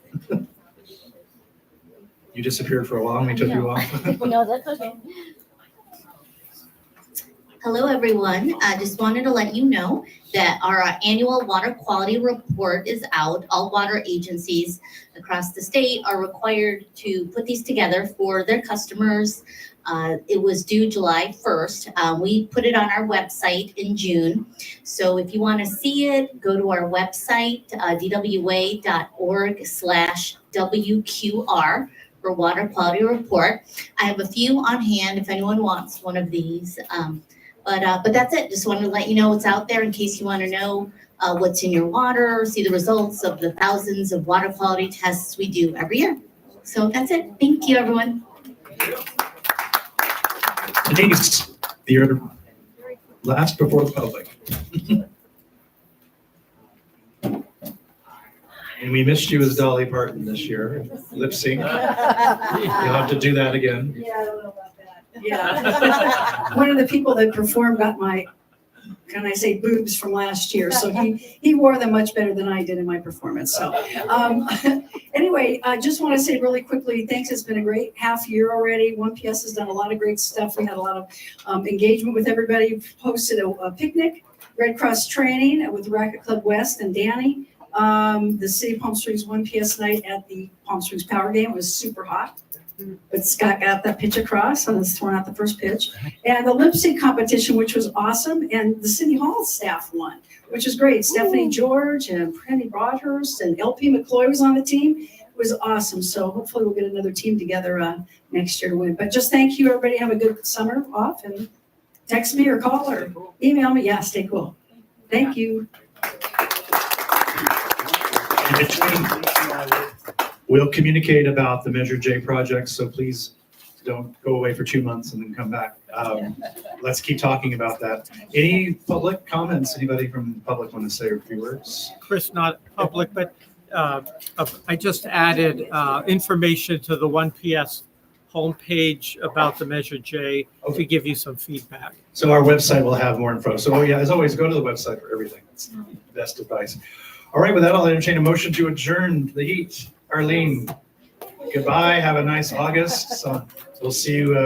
You disappeared for a while and we took you off. No, that's okay. Hello, everyone. I just wanted to let you know that our annual water quality report is out. All water agencies across the state are required to put these together for their customers. It was due July 1st. We put it on our website in June. So if you want to see it, go to our website, dwa.org/WQR for water quality report. I have a few on hand if anyone wants one of these. But that's it. Just wanted to let you know it's out there in case you want to know what's in your water, see the results of the thousands of water quality tests we do every year. So that's it. Thank you, everyone. Denise, you're last before the public. And we missed you as Dolly Parton this year, lip sync. You'll have to do that again. Yeah, I don't know about that. Yeah. One of the people that performed got my, can I say, boobs from last year. So he wore them much better than I did in my performance. So anyway, I just want to say really quickly, thanks. It's been a great half year already. 1PS has done a lot of great stuff. We had a lot of engagement with everybody. We've hosted a picnic, Red Cross training with Racket Club West and Danny. The City of Palm Springs 1PS night at the Palm Springs Power Game was super hot. But Scott got that pitch across and was throwing out the first pitch. And the lip sync competition, which was awesome. And the City Hall staff won, which is great. Stephanie George and Brandy Broadhurst and LP McCloy was on the team. It was awesome. So hopefully we'll get another team together next year to win. But just thank you, everybody. Have a good summer off and text me or call or email me. Yeah, stay cool. Thank you. We'll communicate about the Measure J project, so please don't go away for 2 months and then come back. Let's keep talking about that. Any public comments? Anybody from the public want to say a few words? Chris, not public, but I just added information to the 1PS homepage about the Measure J to give you some feedback. So our website will have more info. So yeah, as always, go to the website for everything. That's the best advice. All right, with that, I'll entertain a motion to adjourn the heat. Arlene. goodbye. Have a nice August. So we'll see you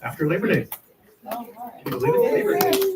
after Labor Day. Can you believe it? Labor Day.